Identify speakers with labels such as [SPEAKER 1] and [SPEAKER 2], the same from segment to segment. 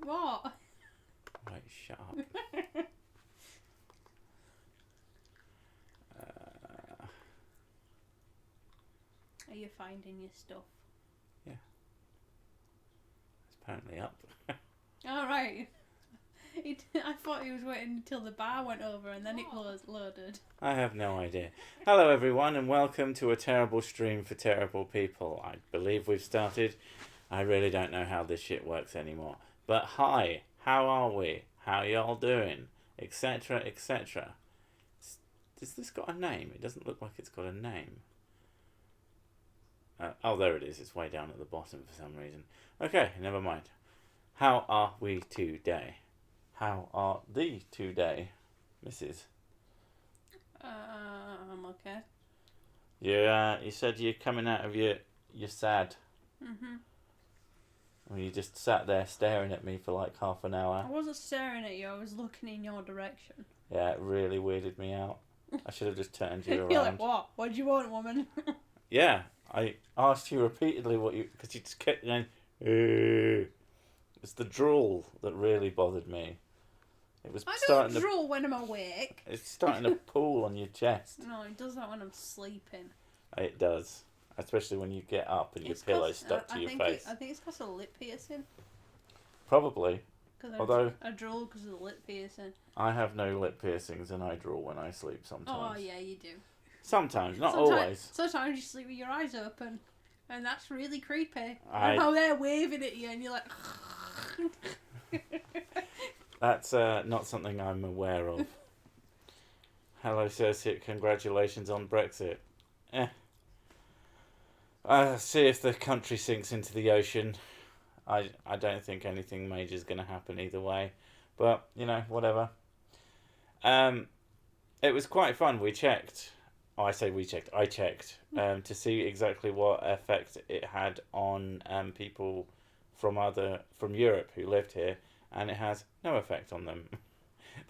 [SPEAKER 1] What?
[SPEAKER 2] Right, shut up.
[SPEAKER 1] Are you finding your stuff?
[SPEAKER 2] Yeah. It's apparently up.
[SPEAKER 1] All right. I thought he was waiting until the bar went over and then it was loaded.
[SPEAKER 2] I have no idea. Hello everyone and welcome to a terrible stream for terrible people. I believe we've started. I really don't know how this shit works anymore. But hi, how are we? How y'all doing? Etc, etc. Has this got a name? It doesn't look like it's got a name. Oh, there it is. It's way down at the bottom for some reason. Okay, never mind. How are we today? How are thee today, Mrs.?
[SPEAKER 1] I'm okay.
[SPEAKER 2] You said you're coming out of your sad.
[SPEAKER 1] Mhm.
[SPEAKER 2] Well, you just sat there staring at me for like half an hour.
[SPEAKER 1] I wasn't staring at you. I was looking in your direction.
[SPEAKER 2] Yeah, it really weirded me out. I should have just turned you around.
[SPEAKER 1] You're like, what? What do you want, woman?
[SPEAKER 2] Yeah, I asked you repeatedly what you... Because you just kept going... It's the drool that really bothered me. It was
[SPEAKER 1] I
[SPEAKER 2] starting
[SPEAKER 1] don't drool when I'm awake.
[SPEAKER 2] It's starting to pool on your chest.
[SPEAKER 1] No, it does that when I'm sleeping.
[SPEAKER 2] It does. Especially when you get up and your pillow's stuck to your face.
[SPEAKER 1] I think it's because of lip piercing.
[SPEAKER 2] Probably. Although
[SPEAKER 1] I drool because of the lip piercing.
[SPEAKER 2] I have no lip piercings and I drool when I sleep sometimes.
[SPEAKER 1] Oh, yeah, you do.
[SPEAKER 2] Sometimes, not always.
[SPEAKER 1] Sometimes you sleep with your eyes open. And that's really creepy.
[SPEAKER 2] I-
[SPEAKER 1] And how they're waving at you and you're like...
[SPEAKER 2] That's not something I'm aware of. Hello, Cersei. Congratulations on Brexit. See if the country sinks into the ocean. I don't think anything major is going to happen either way. But, you know, whatever. It was quite fun. We checked. Oh, I say we checked. I checked to see exactly what effect it had on people from Europe who lived here. And it has no effect on them.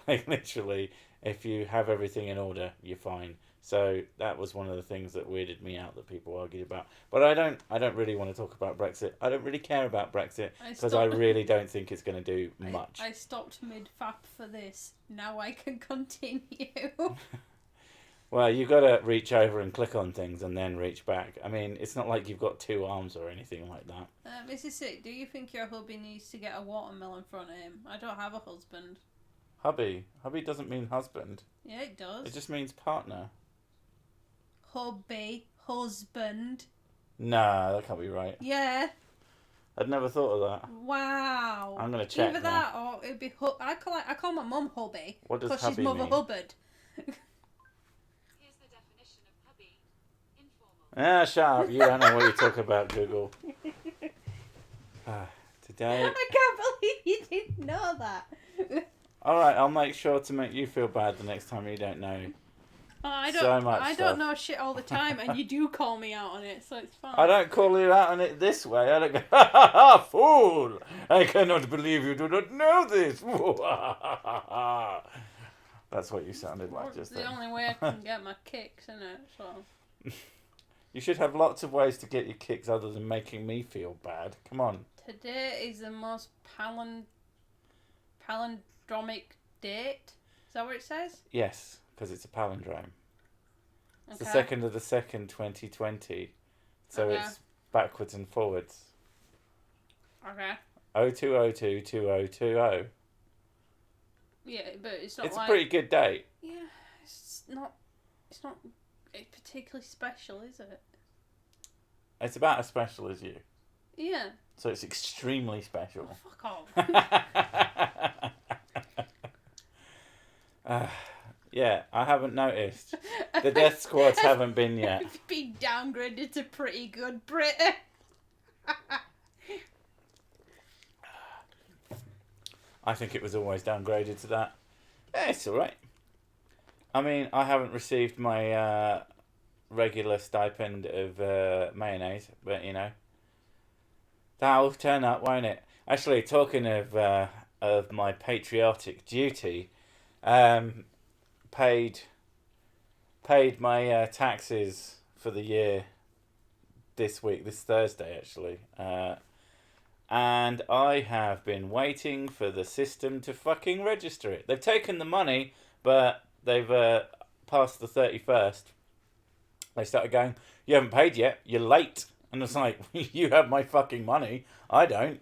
[SPEAKER 2] Like, literally, if you have everything in order, you're fine. So that was one of the things that weirded me out that people argued about. But I don't really want to talk about Brexit. I don't really care about Brexit because I really don't think it's going to do much.
[SPEAKER 1] I stopped mid-fap for this. Now I can continue.
[SPEAKER 2] Well, you've got to reach over and click on things and then reach back. I mean, it's not like you've got two arms or anything like that.
[SPEAKER 1] Mrs. Sick, do you think your hubby needs to get a watermelon from him? I don't have a husband.
[SPEAKER 2] Hubby. Hubby doesn't mean husband.
[SPEAKER 1] Yeah, it does.
[SPEAKER 2] It just means partner.
[SPEAKER 1] Hubby, husband.
[SPEAKER 2] Nah, that can't be right.
[SPEAKER 1] Yeah.
[SPEAKER 2] I'd never thought of that.
[SPEAKER 1] Wow.
[SPEAKER 2] I'm going to check
[SPEAKER 1] Either
[SPEAKER 2] now.
[SPEAKER 1] that or it'd be... I call my mum hubby.
[SPEAKER 2] What does
[SPEAKER 1] because
[SPEAKER 2] hubby
[SPEAKER 1] she's Mother
[SPEAKER 2] mean?
[SPEAKER 1] Hubbard.
[SPEAKER 2] Ah, shut up. You don't know what you talk about, Google. Today...
[SPEAKER 1] I can't believe you didn't know that.
[SPEAKER 2] Alright, I'll make sure to make you feel bad the next time you don't know.
[SPEAKER 1] I
[SPEAKER 2] stuff.
[SPEAKER 1] don't know shit all the time, and you do call me out on it, so it's fine.
[SPEAKER 2] I don't call you out on it this way. I don't go, ha ha ha, fool! I cannot believe you do not know this. That's what you sounded like just then.
[SPEAKER 1] It's the only way I can get my kicks, isn't it? So...
[SPEAKER 2] You should have lots of ways to get your kicks other than making me feel bad. Come on.
[SPEAKER 1] Today is the most palindromic date. Is that what it says?
[SPEAKER 2] Yes, because it's a palindrome. It's
[SPEAKER 1] Okay.
[SPEAKER 2] the 2nd of the 2nd, 2020. So
[SPEAKER 1] Okay.
[SPEAKER 2] it's backwards and forwards.
[SPEAKER 1] Okay.
[SPEAKER 2] 0202 2020.
[SPEAKER 1] Yeah, but it's not
[SPEAKER 2] It's
[SPEAKER 1] like...
[SPEAKER 2] a pretty good date.
[SPEAKER 1] Yeah, it's not particularly special, is it?
[SPEAKER 2] It's about as special as you.
[SPEAKER 1] Yeah.
[SPEAKER 2] So it's extremely special.
[SPEAKER 1] Oh, fuck off.
[SPEAKER 2] Yeah, I haven't noticed. The death squads haven't been yet.
[SPEAKER 1] It's been downgraded to pretty good, Brit.
[SPEAKER 2] I think it was always downgraded to that. Yeah, it's alright. I mean, I haven't received my regular stipend of mayonnaise, but you know, that'll turn up, won't it? Actually, talking of my patriotic duty, paid my taxes for the year this week, this Thursday actually, and I have been waiting for the system to fucking register it. They've taken the money, but they've passed the 31st. They started going, you haven't paid yet, you're late. And it's like, you have my fucking money, I don't,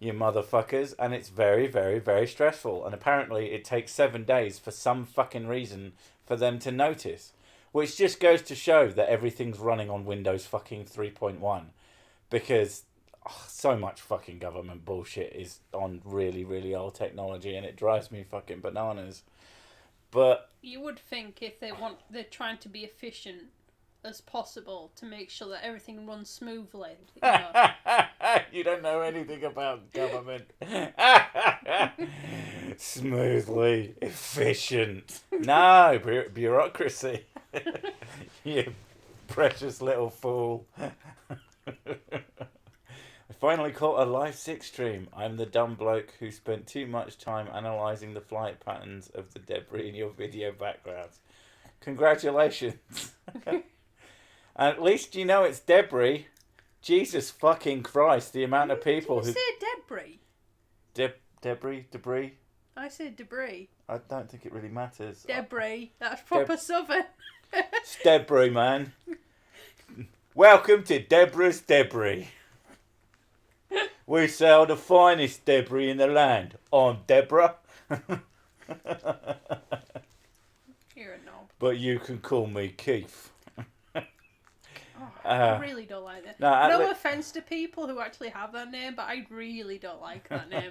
[SPEAKER 2] you motherfuckers. And it's very, very, very stressful. And apparently it takes 7 days for some fucking reason for them to notice. Which just goes to show that everything's running on Windows fucking 3.1. Because so much fucking government bullshit is on really, really old technology, and it drives me fucking bananas. But
[SPEAKER 1] you would think if they're trying to be efficient as possible to make sure that everything runs smoothly. You know.
[SPEAKER 2] You don't know anything about government. Smoothly efficient. No, bureaucracy. You precious little fool. I finally caught a live 6 stream. I'm the dumb bloke who spent too much time analysing the flight patterns of the debris in your video backgrounds. Congratulations. At least you know it's debris. Jesus fucking Christ, the amount of people who...
[SPEAKER 1] Did you say debris?
[SPEAKER 2] Debris?
[SPEAKER 1] I said debris.
[SPEAKER 2] I don't think it really matters.
[SPEAKER 1] Debris. That's proper southern.
[SPEAKER 2] It's debris, man. Welcome to Deborah's Debris. We sell the finest debris in the land. I'm Deborah.
[SPEAKER 1] You're a knob.
[SPEAKER 2] But you can call me Keith.
[SPEAKER 1] I really don't like that. No offence to people who actually have that name, but I really don't like that name.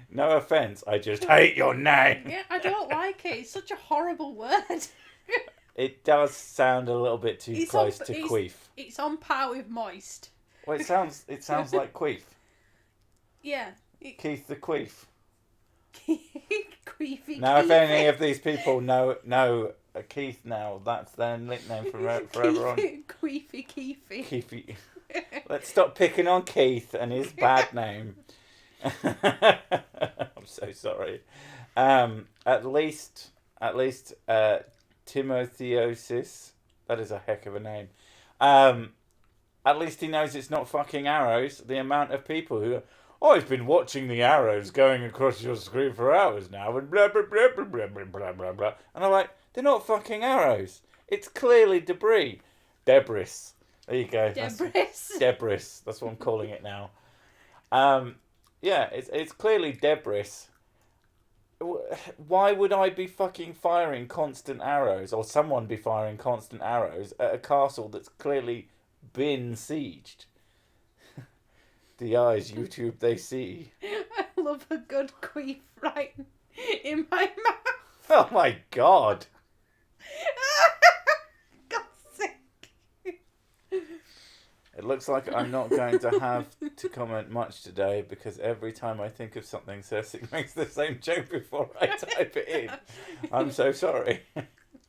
[SPEAKER 2] No offence, I just hate your name.
[SPEAKER 1] Yeah, I don't like it. It's such a horrible word.
[SPEAKER 2] It does sound a little bit too close to queef.
[SPEAKER 1] It's on par with moist.
[SPEAKER 2] Well, it sounds like queef.
[SPEAKER 1] Yeah.
[SPEAKER 2] Keith the Queef.
[SPEAKER 1] Queefy.
[SPEAKER 2] Now, if any of these people know Keith now, that's their nickname forever on.
[SPEAKER 1] Queefy Keefy.
[SPEAKER 2] Keefy. Let's stop picking on Keith and his bad name. I'm so sorry. At least Timotheosis. That is a heck of a name. At least he knows it's not fucking arrows. The amount of people who... I've been watching the arrows going across your screen for hours now, and blah, blah, blah, blah, blah, blah, blah, blah, blah. And I'm like, they're not fucking arrows. It's clearly debris. Debris. There you go. Debris. That's what I'm calling it now. Yeah, it's clearly debris. Why would I be fucking firing constant arrows, or someone be firing constant arrows at a castle that's clearly been sieged? The eyes YouTube they see.
[SPEAKER 1] I love a good queef right in my mouth.
[SPEAKER 2] Oh my god.
[SPEAKER 1] God's sake.
[SPEAKER 2] It looks like I'm not going to have to comment much today, because every time I think of something, Cersei makes the same joke before I type it in. I'm so sorry.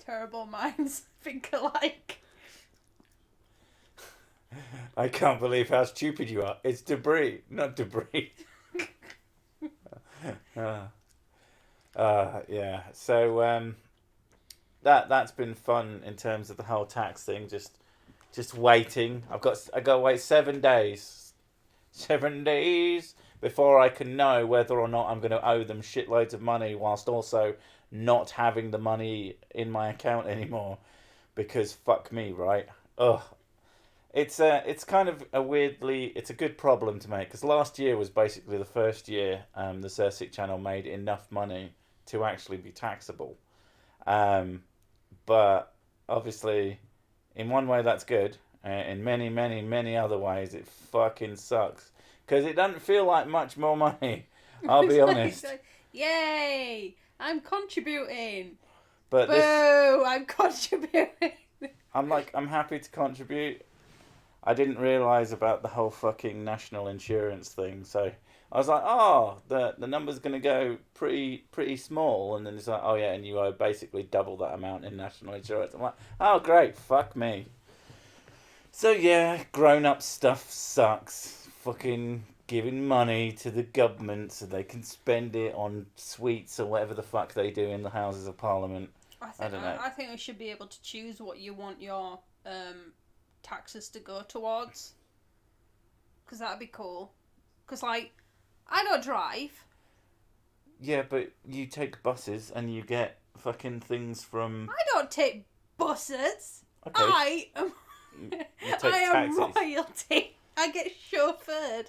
[SPEAKER 1] Terrible minds think alike.
[SPEAKER 2] I can't believe how stupid you are. It's debris, not debris. Yeah. So that's been fun in terms of the whole tax thing. Just waiting. I got to wait 7 days. 7 days before I can know whether or not I'm going to owe them shitloads of money, whilst also not having the money in my account anymore. Because fuck me, right? Ugh. It's kind of it's a good problem to make, because last year was basically the first year the Cersei channel made enough money to actually be taxable. But obviously, in one way that's good, in many, many, many other ways it fucking sucks, because it doesn't feel like much more money. I'll be honest.
[SPEAKER 1] Yay! I'm contributing.
[SPEAKER 2] But
[SPEAKER 1] boo! I'm contributing.
[SPEAKER 2] I'm happy to contribute. I didn't realise about the whole fucking national insurance thing, so I was like, oh, the number's going to go pretty small, and then it's like, oh yeah, and you owe basically double that amount in national insurance. I'm like, oh great, fuck me. So yeah, grown-up stuff sucks. Fucking giving money to the government so they can spend it on sweets or whatever the fuck they do in the Houses of Parliament. I don't know.
[SPEAKER 1] I think we should be able to choose what you want your taxes to go towards. Because that'd be cool. Because, like, I don't drive.
[SPEAKER 2] Yeah, but you take buses and you get fucking things from...
[SPEAKER 1] I don't take buses.
[SPEAKER 2] Okay.
[SPEAKER 1] I am...
[SPEAKER 2] You take
[SPEAKER 1] I am
[SPEAKER 2] taxis.
[SPEAKER 1] royalty. I get chauffeured.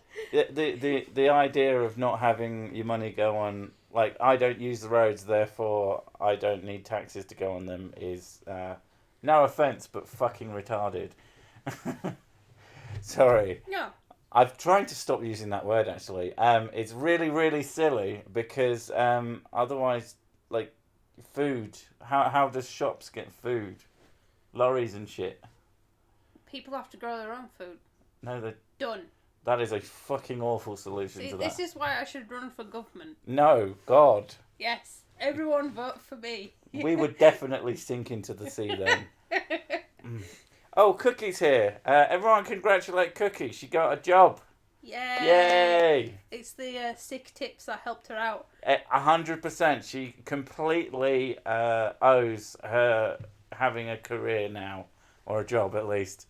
[SPEAKER 2] The idea of not having your money go on... Like, I don't use the roads, therefore I don't need taxis to go on them is... no offence, but fucking retarded. Sorry.
[SPEAKER 1] No.
[SPEAKER 2] I've tried to stop using that word, actually. It's really, really silly because otherwise, like, food. How does shops get food? Lorries and shit.
[SPEAKER 1] People have to grow their own food.
[SPEAKER 2] No,
[SPEAKER 1] Done.
[SPEAKER 2] that is a fucking awful solution
[SPEAKER 1] See,
[SPEAKER 2] to
[SPEAKER 1] this
[SPEAKER 2] that.
[SPEAKER 1] is why I should run for government.
[SPEAKER 2] No, God.
[SPEAKER 1] Yes. Everyone vote for me.
[SPEAKER 2] We would definitely sink into the sea then. Oh, Cookie's here. Everyone congratulate Cookie. She got a job.
[SPEAKER 1] Yay!
[SPEAKER 2] Yay!
[SPEAKER 1] It's the sick tips that helped her out.
[SPEAKER 2] 100%. She completely owes her having a career now, or a job at least,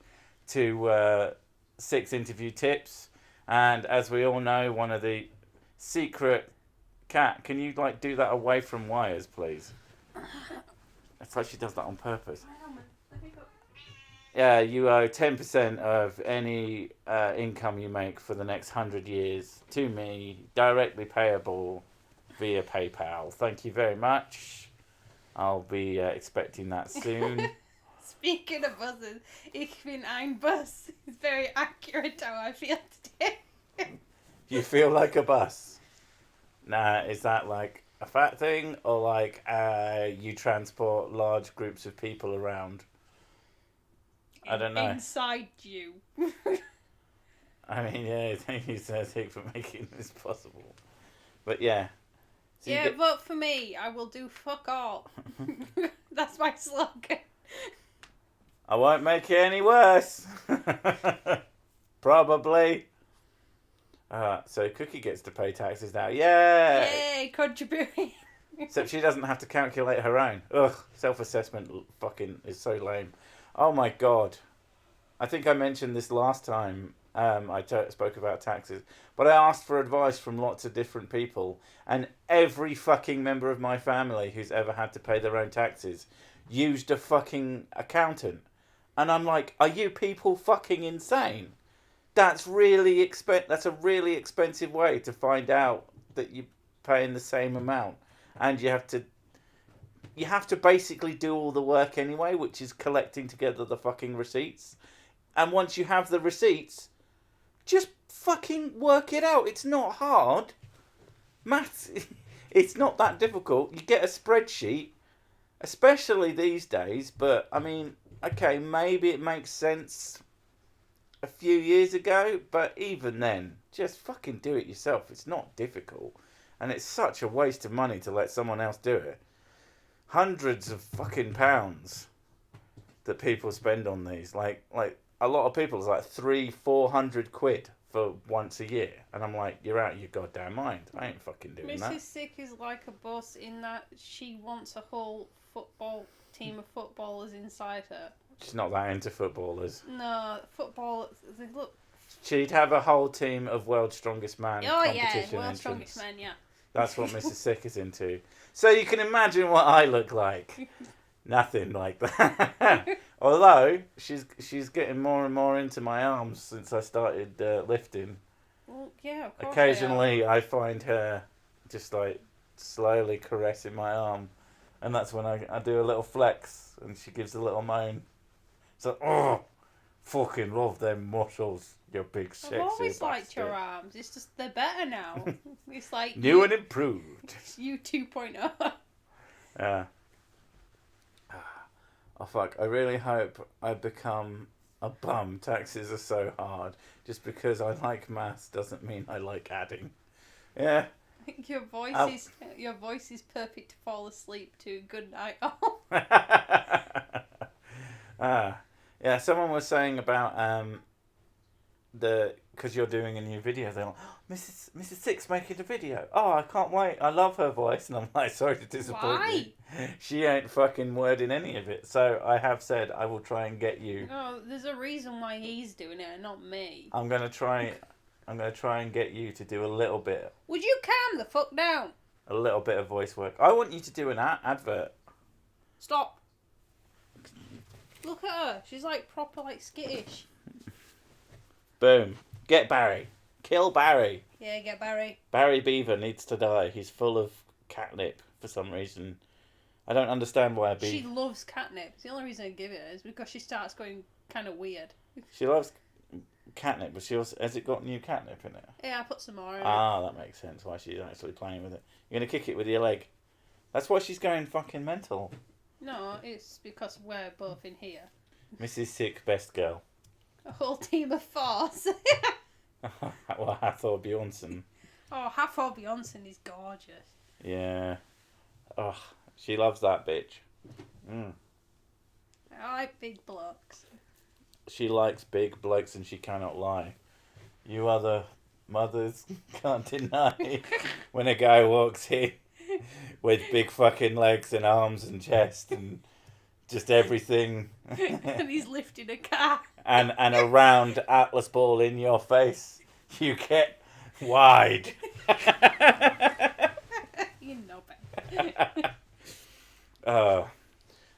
[SPEAKER 2] to 6 interview tips. And as we all know, one of the secret... Cat, can you like do that away from wires, please? It's like she does that on purpose. Yeah, you owe 10% of any income you make for the next 100 years to me, directly payable via PayPal. Thank you very much. I'll be expecting that soon.
[SPEAKER 1] Speaking of buses, ich bin ein Bus. It's very accurate how I feel today.
[SPEAKER 2] You feel like a bus? Nah, is that like a fat thing or like you transport large groups of people around? I don't know.
[SPEAKER 1] Inside you.
[SPEAKER 2] I mean, yeah, thank you, Cersei, for making this possible. But yeah. So
[SPEAKER 1] yeah, vote for me. I will do fuck all. That's my slogan.
[SPEAKER 2] I won't make it any worse. Probably. So Cookie gets to pay taxes now. Yay!
[SPEAKER 1] Yay, contributing.
[SPEAKER 2] Except she doesn't have to calculate her own. Ugh, self-assessment fucking is so lame. Oh my God. I think I mentioned this last time I spoke about taxes. But I asked for advice from lots of different people. And every fucking member of my family who's ever had to pay their own taxes used a fucking accountant. And I'm like, are you people fucking insane? That's really that's a really expensive way to find out that you're paying the same amount. And you have to basically do all the work anyway, which is collecting together the fucking receipts. And once you have the receipts, just fucking work it out. It's not hard. Maths, it's not that difficult. You get a spreadsheet, especially these days, but I mean, okay, maybe it makes sense a few years ago, but even then, just fucking do it yourself. It's not difficult. And it's such a waste of money to let someone else do it. Hundreds of fucking pounds that people spend on these. Like a lot of people, it's like 300-400 quid for once a year. And I'm like, you're out of your goddamn mind. I ain't fucking doing that.
[SPEAKER 1] Mrs. Sick is like a boss in that she wants a whole football team of footballers inside her.
[SPEAKER 2] She's not that into footballers.
[SPEAKER 1] No, football. Look.
[SPEAKER 2] She'd have a whole team of World's Strongest Man competition
[SPEAKER 1] World's
[SPEAKER 2] entrants.
[SPEAKER 1] Strongest Man, yeah.
[SPEAKER 2] That's what Mrs. Sick is into. So you can imagine what I look like. Nothing like that. Although she's getting more and more into my arms since I started lifting.
[SPEAKER 1] Well, yeah, of course.
[SPEAKER 2] Occasionally I find her just like slowly caressing my arm, and that's when I do a little flex, and she gives a little moan. So, oh, fucking love them muscles, you big sexy
[SPEAKER 1] I've always
[SPEAKER 2] bastard.
[SPEAKER 1] liked your arms. It's just they're better now. It's like
[SPEAKER 2] New and improved.
[SPEAKER 1] You 2.0.
[SPEAKER 2] Yeah. Oh fuck! I really hope I become a bum. Taxes are so hard. Just because I like maths doesn't mean I like adding. Yeah.
[SPEAKER 1] Your voice is perfect to fall asleep to. Good night, all.
[SPEAKER 2] Yeah, someone was saying about because you're doing a new video, they're like, oh, Mrs. Six making a video. Oh, I can't wait. I love her voice. And I'm like, sorry to disappoint you. She ain't fucking wording any of it. So I have said I will try and get you.
[SPEAKER 1] No, there's a reason why he's doing it and not me.
[SPEAKER 2] I'm going to try. I'm going to try and get you to do a little bit
[SPEAKER 1] Would you calm the fuck down?
[SPEAKER 2] of voice work. I want you to do an advert.
[SPEAKER 1] Stop. Look at her. She's like proper like skittish.
[SPEAKER 2] Boom. Get Barry. Kill Barry.
[SPEAKER 1] Yeah, get Barry.
[SPEAKER 2] Barry Beaver needs to die. He's full of catnip for some reason. I don't understand why a
[SPEAKER 1] She
[SPEAKER 2] beaver...
[SPEAKER 1] loves catnip. The only reason I give it is because she starts going kind of weird.
[SPEAKER 2] She loves catnip, but she also... Has it got new catnip in it?
[SPEAKER 1] Yeah, I put some more in it.
[SPEAKER 2] Ah, that makes sense why she's actually playing with it. You're going to kick it with your leg. That's why she's going fucking mental.
[SPEAKER 1] No, it's because we're both in here.
[SPEAKER 2] Mrs. Sick, best girl.
[SPEAKER 1] A whole team of four.
[SPEAKER 2] Well, Hathor Bjornsson.
[SPEAKER 1] Oh, Hathor Bjornsson is gorgeous.
[SPEAKER 2] Yeah. Oh, she loves that bitch. Mm.
[SPEAKER 1] I like big blokes.
[SPEAKER 2] She likes big blokes and she cannot lie. You other mothers can't deny when a guy walks in with big fucking legs and arms and chest and just everything.
[SPEAKER 1] And he's lifting a car.
[SPEAKER 2] and a round Atlas ball in your face. You get wide.
[SPEAKER 1] You know better.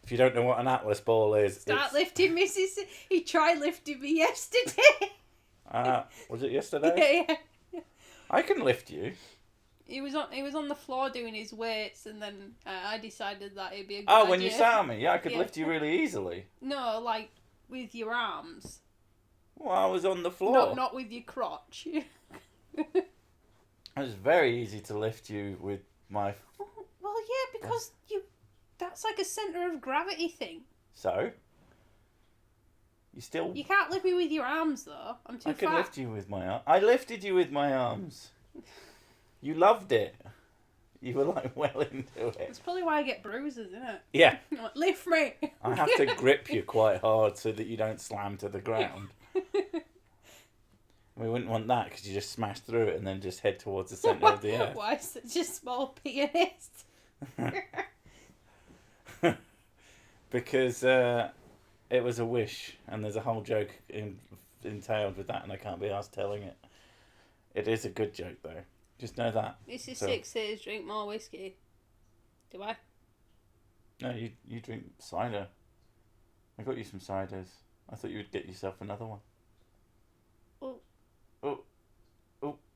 [SPEAKER 2] If you don't know what an Atlas ball is...
[SPEAKER 1] Start lifting Mrs. He tried lifting me yesterday.
[SPEAKER 2] Was it yesterday?
[SPEAKER 1] Yeah.
[SPEAKER 2] I can lift you.
[SPEAKER 1] He was on the floor doing his weights, and then I decided that it'd be a good idea.
[SPEAKER 2] Oh, when you sat on me, yeah, I could lift you really easily.
[SPEAKER 1] No, like with your arms.
[SPEAKER 2] Well, I was on the floor.
[SPEAKER 1] Not with your crotch.
[SPEAKER 2] It was very easy to lift you with my...
[SPEAKER 1] Well, yeah, because that's like a centre of gravity thing.
[SPEAKER 2] So? You still...
[SPEAKER 1] You can't lift me with your arms, though. I'm too
[SPEAKER 2] I could
[SPEAKER 1] fat.
[SPEAKER 2] lift you with my arms. I lifted you with my arms. You loved it. You were like well into it.
[SPEAKER 1] That's probably why I get bruises, isn't it?
[SPEAKER 2] Yeah.
[SPEAKER 1] Like, lift me.
[SPEAKER 2] I have to grip you quite hard so that you don't slam to the ground. We wouldn't want that because you just smash through it and then just head towards the centre of the earth.
[SPEAKER 1] Why such a small pianist?
[SPEAKER 2] Because it was a wish and there's a whole joke entailed with that and I can't be asked telling it. It is a good joke though. Just know that.
[SPEAKER 1] This is 6 says drink more whiskey. Do I?
[SPEAKER 2] No, you drink cider. I got you some ciders. I thought you would get yourself another one. Oh.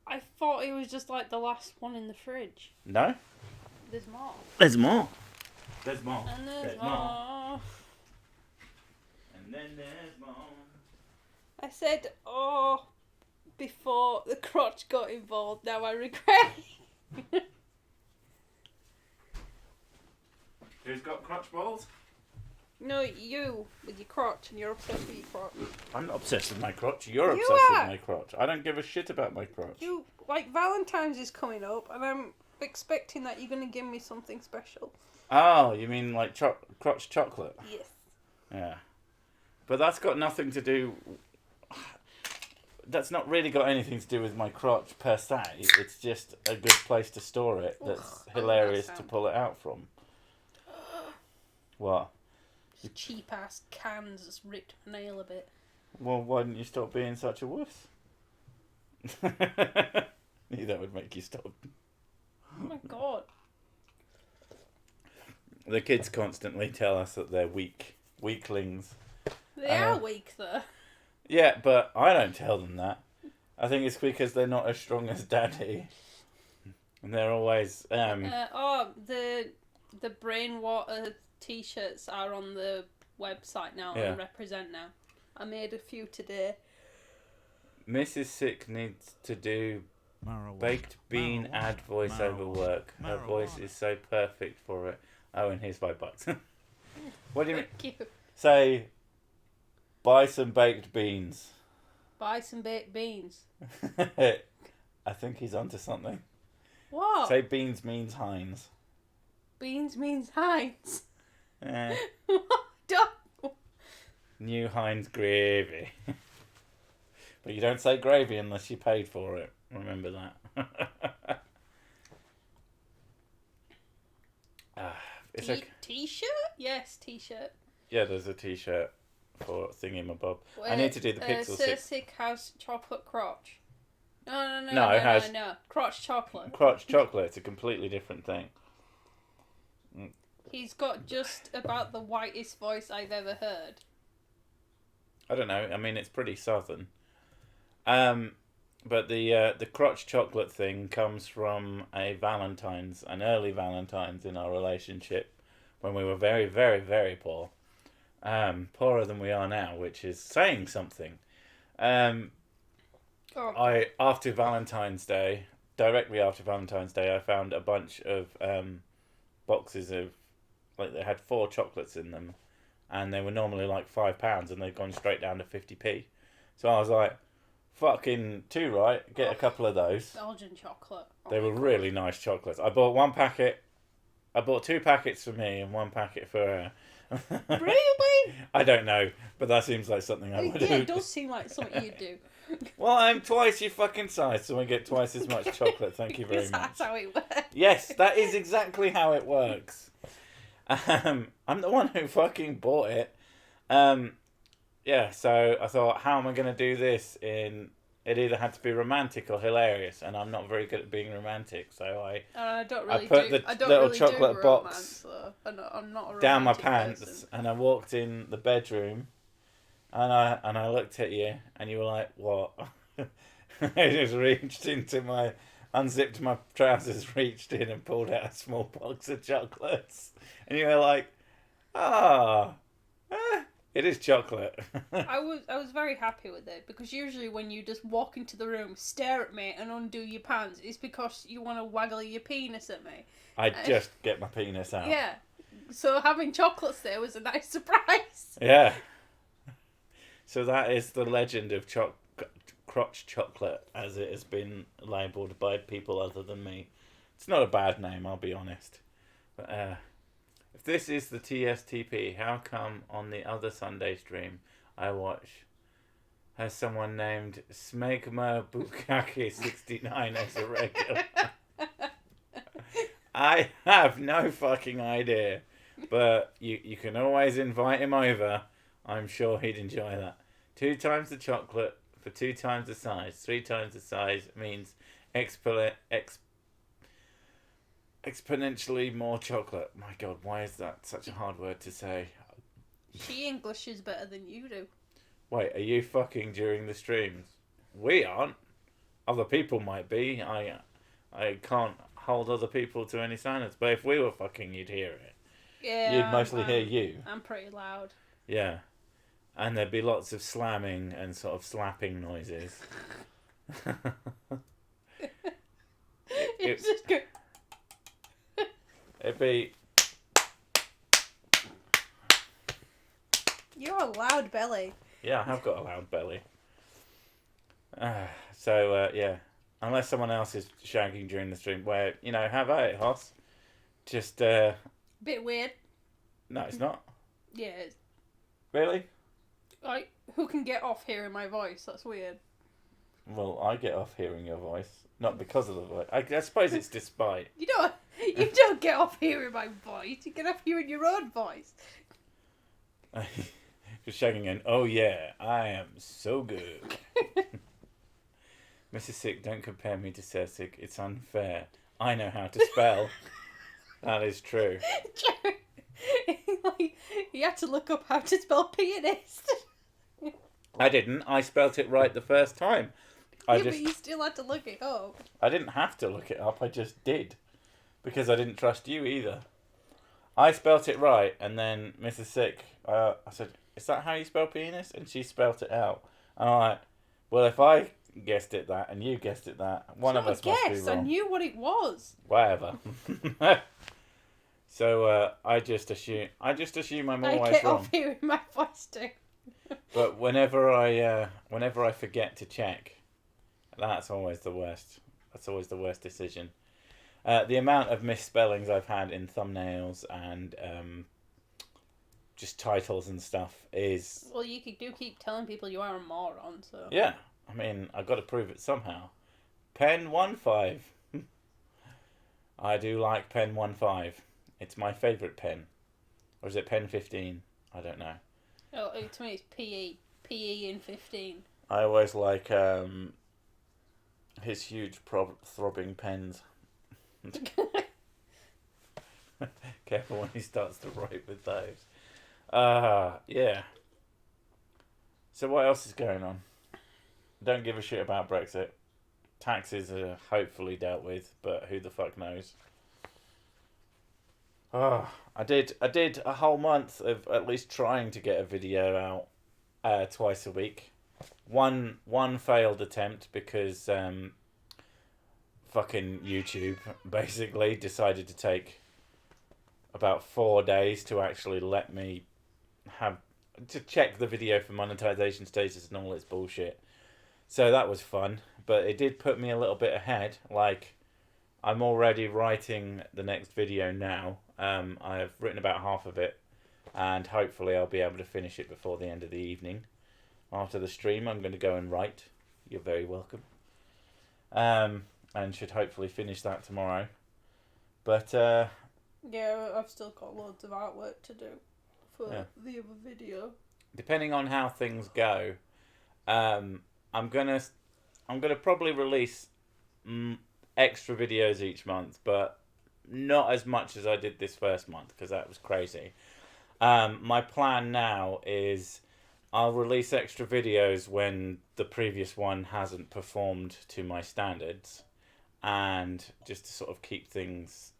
[SPEAKER 1] I thought it was just like the last one in the fridge.
[SPEAKER 2] No?
[SPEAKER 1] There's more.
[SPEAKER 2] There's more. There's more.
[SPEAKER 1] And there's more.
[SPEAKER 2] And then there's more.
[SPEAKER 1] I said, before the crotch got involved. Now I regret it.
[SPEAKER 2] Who's got crotch balls?
[SPEAKER 1] No, you with your crotch, and you're obsessed with your crotch.
[SPEAKER 2] I'm not obsessed with my crotch. You're
[SPEAKER 1] You
[SPEAKER 2] obsessed
[SPEAKER 1] are.
[SPEAKER 2] with my crotch. I don't give a shit about my crotch.
[SPEAKER 1] You like Valentine's is coming up, and I'm expecting that you're gonna give me something special.
[SPEAKER 2] Oh, you mean like crotch chocolate?
[SPEAKER 1] Yes.
[SPEAKER 2] Yeah. But that's got nothing to do... That's not really got anything to do with my crotch per se. It's just a good place to store it that's hilarious to pull it out from. What?
[SPEAKER 1] Cheap ass cans just ripped my nail a bit.
[SPEAKER 2] Well, why didn't you stop being such a wuss? Knew that would make you stop.
[SPEAKER 1] Oh my god.
[SPEAKER 2] The kids constantly tell us that they're weaklings.
[SPEAKER 1] They are weak though.
[SPEAKER 2] Yeah, but I don't tell them that. I think it's because they're not as strong as Daddy. And they're always...
[SPEAKER 1] The brain water t-shirts are on the website now and represent now. I made a few today.
[SPEAKER 2] Mrs. Sick needs to do baked bean ad voiceover work. Her voice is so perfect for it. Oh, and here's $5. What do you mean?
[SPEAKER 1] Thank you.
[SPEAKER 2] Say, buy some baked beans.
[SPEAKER 1] Buy some baked beans.
[SPEAKER 2] I think he's onto something.
[SPEAKER 1] What?
[SPEAKER 2] Say beans means Heinz.
[SPEAKER 1] Beans means Heinz.
[SPEAKER 2] Eh.
[SPEAKER 1] Don't.
[SPEAKER 2] New Heinz gravy. But you don't say gravy unless you paid for it. Remember that. It's like
[SPEAKER 1] T-shirt? Yes, T-shirt.
[SPEAKER 2] yeah, there's a T-shirt for Thingamabob. I need to do the Pixel
[SPEAKER 1] Sir
[SPEAKER 2] 6.
[SPEAKER 1] Sick has chocolate crotch. No. Crotch chocolate.
[SPEAKER 2] Crotch chocolate. It's a completely different thing.
[SPEAKER 1] He's got just about the whitest voice I've ever heard.
[SPEAKER 2] I don't know. I mean, it's pretty southern. But the crotch chocolate thing comes from an early Valentine's in our relationship when we were very, very, very poor. Poorer than we are now, which is saying something. Directly after Valentine's Day, I found a bunch of boxes of, like, they had 4 chocolates in them, and they were normally like £5, and they'd gone straight down to 50p. So I was like, fucking 2, right? Get a couple of those.
[SPEAKER 1] Belgian chocolate.
[SPEAKER 2] They were really nice chocolates. I bought 1 packet. I bought 2 packets for me and 1 packet for her.
[SPEAKER 1] Really?
[SPEAKER 2] I don't know, but that seems like something I would do.
[SPEAKER 1] Yeah, it does seem like something you'd do.
[SPEAKER 2] Well, I'm twice your fucking size, so I get twice as much chocolate. Thank you very much.
[SPEAKER 1] That's how it works.
[SPEAKER 2] Yes, that is exactly how it works. I'm the one who fucking bought it. Yeah, so I thought, how am I going to do this it either had to be romantic or hilarious, and I'm not very good at being romantic, so I put the little chocolate box
[SPEAKER 1] I'm not a
[SPEAKER 2] down my
[SPEAKER 1] romantic
[SPEAKER 2] pants,
[SPEAKER 1] person.
[SPEAKER 2] and I walked in the bedroom, and I looked at you, and you were like, what? I just unzipped my trousers, reached in and pulled out a small box of chocolates, and you were like, it is chocolate.
[SPEAKER 1] I was very happy with it, because usually when you just walk into the room, stare at me and undo your pants, it's because you want to waggle your penis at me.
[SPEAKER 2] I just get my penis out.
[SPEAKER 1] Yeah. So having chocolates there was a nice surprise.
[SPEAKER 2] Yeah. So that is the legend of crotch chocolate, as it has been labelled by people other than me. It's not a bad name, I'll be honest. But if this is the TSTP, how come on the other Sunday stream I watch has someone named Smegma Bukaki 69 as a regular? I have no fucking idea, but you can always invite him over. I'm sure he'd enjoy that. 2 times the chocolate for 2 times the size. 3 times the size means exponentially more chocolate. My God, why is that such a hard word to say?
[SPEAKER 1] She English is better than you do.
[SPEAKER 2] Wait, are you fucking during the streams? We aren't. Other people might be. I can't hold other people to any standards. But if we were fucking, you'd hear it.
[SPEAKER 1] Yeah.
[SPEAKER 2] You'd mostly hear you.
[SPEAKER 1] I'm pretty loud.
[SPEAKER 2] Yeah. And there'd be lots of slamming and sort of slapping noises.
[SPEAKER 1] It's just good.
[SPEAKER 2] It'd be...
[SPEAKER 1] You're a loud belly.
[SPEAKER 2] Yeah, I have got a loud belly. So, yeah. Unless someone else is shagging during the stream, where, have at it, Hoss. Just,
[SPEAKER 1] Bit weird.
[SPEAKER 2] No, it's not.
[SPEAKER 1] Yeah, it is.
[SPEAKER 2] Really?
[SPEAKER 1] Who can get off hearing my voice? That's weird.
[SPEAKER 2] Well, I get off hearing your voice. Not because of the voice. I suppose it's despite.
[SPEAKER 1] You don't get off hearing my voice. You get off hearing your own voice.
[SPEAKER 2] Just shagging in. Oh yeah, I am so good. Mrs. Sick, don't compare me to Sir Sick. It's unfair. I know how to spell. That is true.
[SPEAKER 1] He had to look up how to spell pianist.
[SPEAKER 2] I didn't. I spelt it right the first time.
[SPEAKER 1] But you still had to look it up.
[SPEAKER 2] I didn't have to look it up. I just did. Because I didn't trust you either. I spelt it right, and then Mrs. Sick, I said, is that how you spell pianist? And she spelt it out. And I'm like, well, if I guessed it that and you guessed it that, one of us must be wrong.
[SPEAKER 1] I knew what it was.
[SPEAKER 2] Whatever. So I just assume I'm always wrong.
[SPEAKER 1] I get off hearing my voice too.
[SPEAKER 2] But whenever I forget to check, that's always the worst. That's always the worst decision. The amount of misspellings I've had in thumbnails and just titles and stuff is...
[SPEAKER 1] Well, you do keep telling people you are a moron, so...
[SPEAKER 2] Yeah, I mean, I've got to prove it somehow. Pen 15. I do like Pen 15. It's my favourite pen. Or is it Pen 15? I don't know.
[SPEAKER 1] Oh, to me it's PE. PE in 15.
[SPEAKER 2] I always like his huge throbbing pens. Careful when he starts to write with those. Yeah. So what else is going on? Don't give a shit about Brexit. Taxes are hopefully dealt with, but who the fuck knows? I did a whole month of at least trying to get a video out twice a week. One failed attempt because fucking YouTube basically decided to take about 4 days to actually let me to check the video for monetization status and all its bullshit. So that was fun, but it did put me a little bit ahead. Like, I'm already writing the next video now. I have written about half of it, and hopefully I'll be able to finish it before the end of the evening. After the stream, I'm going to go and write. You're very welcome. And should hopefully finish that tomorrow. But,
[SPEAKER 1] yeah, I've still got loads of artwork to do for the other video.
[SPEAKER 2] Depending on how things go, I'm gonna probably release extra videos each month, but not as much as I did this first month because that was crazy. My plan now is I'll release extra videos when the previous one hasn't performed to my standards, and just to sort of keep things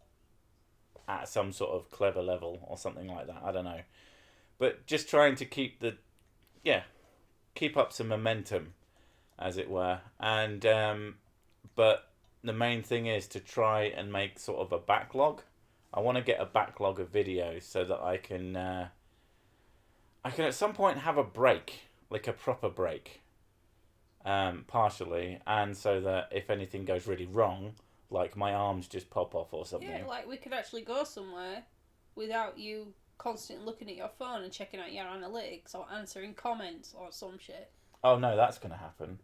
[SPEAKER 2] at some sort of clever level or something like that. I don't know. But just trying to keep up some momentum, as it were. And but the main thing is to try and make sort of a backlog. I want to get a backlog of videos so that I can at some point have a break, like a proper break, partially, and so that if anything goes really wrong, like my arms just pop off or something.
[SPEAKER 1] Yeah, like we could actually go somewhere without you constantly looking at your phone and checking out your analytics or answering comments or some shit.
[SPEAKER 2] Oh no, that's gonna happen.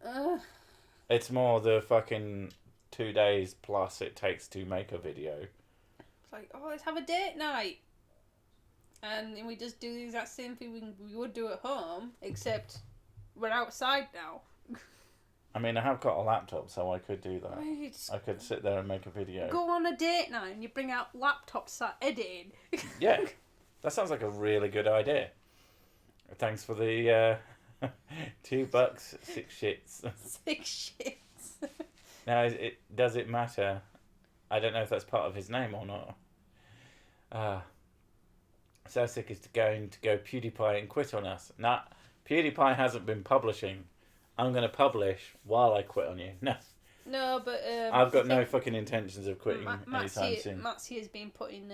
[SPEAKER 2] It's more the fucking 2 days plus it takes to make a video.
[SPEAKER 1] It's like, oh, let's have a date night. And we just do the exact same thing we would do at home, except we're outside now.
[SPEAKER 2] I mean, I have got a laptop, so I could do that. Right. I could sit there and make a video.
[SPEAKER 1] Go on a date night and you bring out laptops start editing.
[SPEAKER 2] Yeah, that sounds like a really good idea. Thanks for the $2, 6 shits.
[SPEAKER 1] 6 shits.
[SPEAKER 2] Now, does it matter? I don't know if that's part of his name or not. So sick is going to go PewDiePie and quit on us. Nah, PewDiePie hasn't been publishing. I'm going to publish while I quit on you. No.
[SPEAKER 1] No, but
[SPEAKER 2] I've got no fucking intentions of quitting anytime soon.
[SPEAKER 1] Matsi has been putting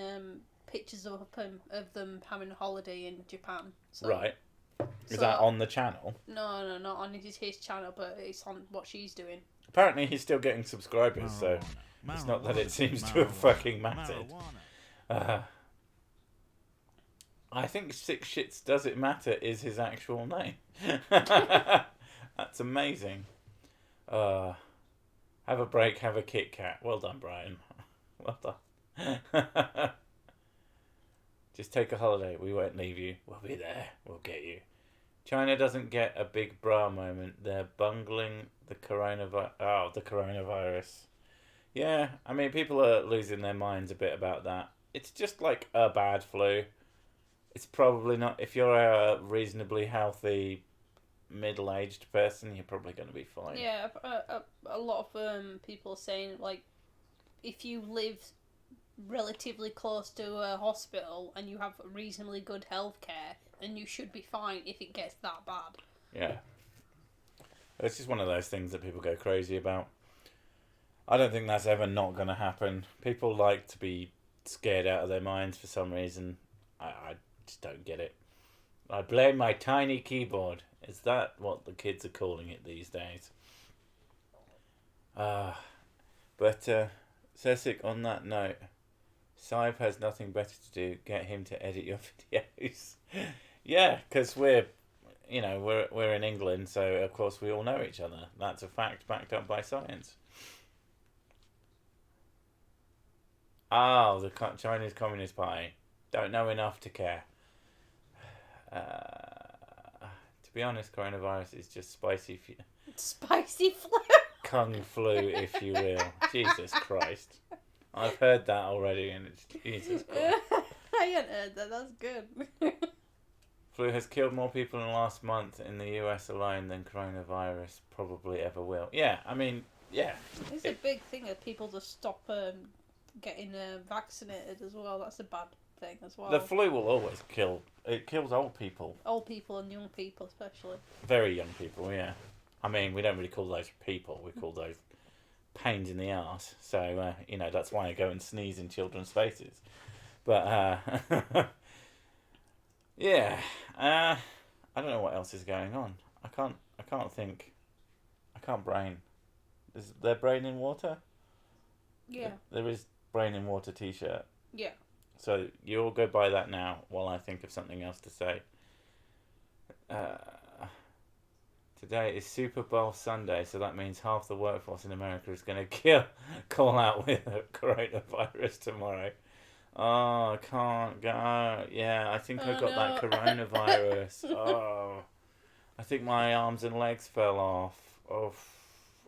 [SPEAKER 1] pictures of them having a holiday in Japan. So.
[SPEAKER 2] Right. Is that on the channel?
[SPEAKER 1] No, not on his channel, but it's on what she's doing.
[SPEAKER 2] Apparently he's still getting subscribers, so it's not that it seems to have fucking mattered. I think 6 shits does it matter is his actual name. That's amazing. Have a break, have a Kit Kat. Well done, Brian. Well done. Just take a holiday. We won't leave you. We'll be there. We'll get you. China doesn't get a big bra moment. They're bungling the coronavirus. Yeah, I mean, people are losing their minds a bit about that. It's just like a bad flu. It's probably not... If you're a reasonably healthy, middle-aged person, you're probably going to be fine.
[SPEAKER 1] Yeah, a lot of people are saying, like, if you live relatively close to a hospital and you have reasonably good health care, then you should be fine if it gets that bad.
[SPEAKER 2] Yeah. It's just one of those things that people go crazy about. I don't think that's ever not going to happen. People like to be scared out of their minds for some reason. I just don't get it. I blame my tiny keyboard. Is that what the kids are calling it these days? But Cesic, on that note, Saib has nothing better to do. Get him to edit your videos. Yeah, because we're in England, so of course we all know each other. That's a fact backed up by science. Oh, the Chinese Communist Party. Don't know enough to care. To be honest, coronavirus is just spicy.
[SPEAKER 1] Spicy flu.
[SPEAKER 2] Kung flu, if you will. Jesus Christ. I've heard that already, and it's Jesus Christ.
[SPEAKER 1] I hadn't heard that. That's good.
[SPEAKER 2] Flu has killed more people in the last month in the US alone than coronavirus probably ever will. Yeah, I mean, yeah.
[SPEAKER 1] It's a big thing that people just stop getting vaccinated as well. That's a bad thing as well.
[SPEAKER 2] The flu will always kill. It kills old people.
[SPEAKER 1] Old people and young people especially.
[SPEAKER 2] Very young people, yeah. I mean, we don't really call those people. We call those pains in the arse. So, that's why I go and sneeze in children's faces. But, yeah. I don't know what else is going on. I can't think. I can't brain. Is there brain in water?
[SPEAKER 1] Yeah.
[SPEAKER 2] There is brain in water t-shirt.
[SPEAKER 1] Yeah.
[SPEAKER 2] So you all go buy that now while I think of something else to say. Today is Super Bowl Sunday, so that means half the workforce in America is going to call out with coronavirus tomorrow. Oh, I can't go. Yeah, I think I got that coronavirus. Oh, I think my arms and legs fell off. Oh,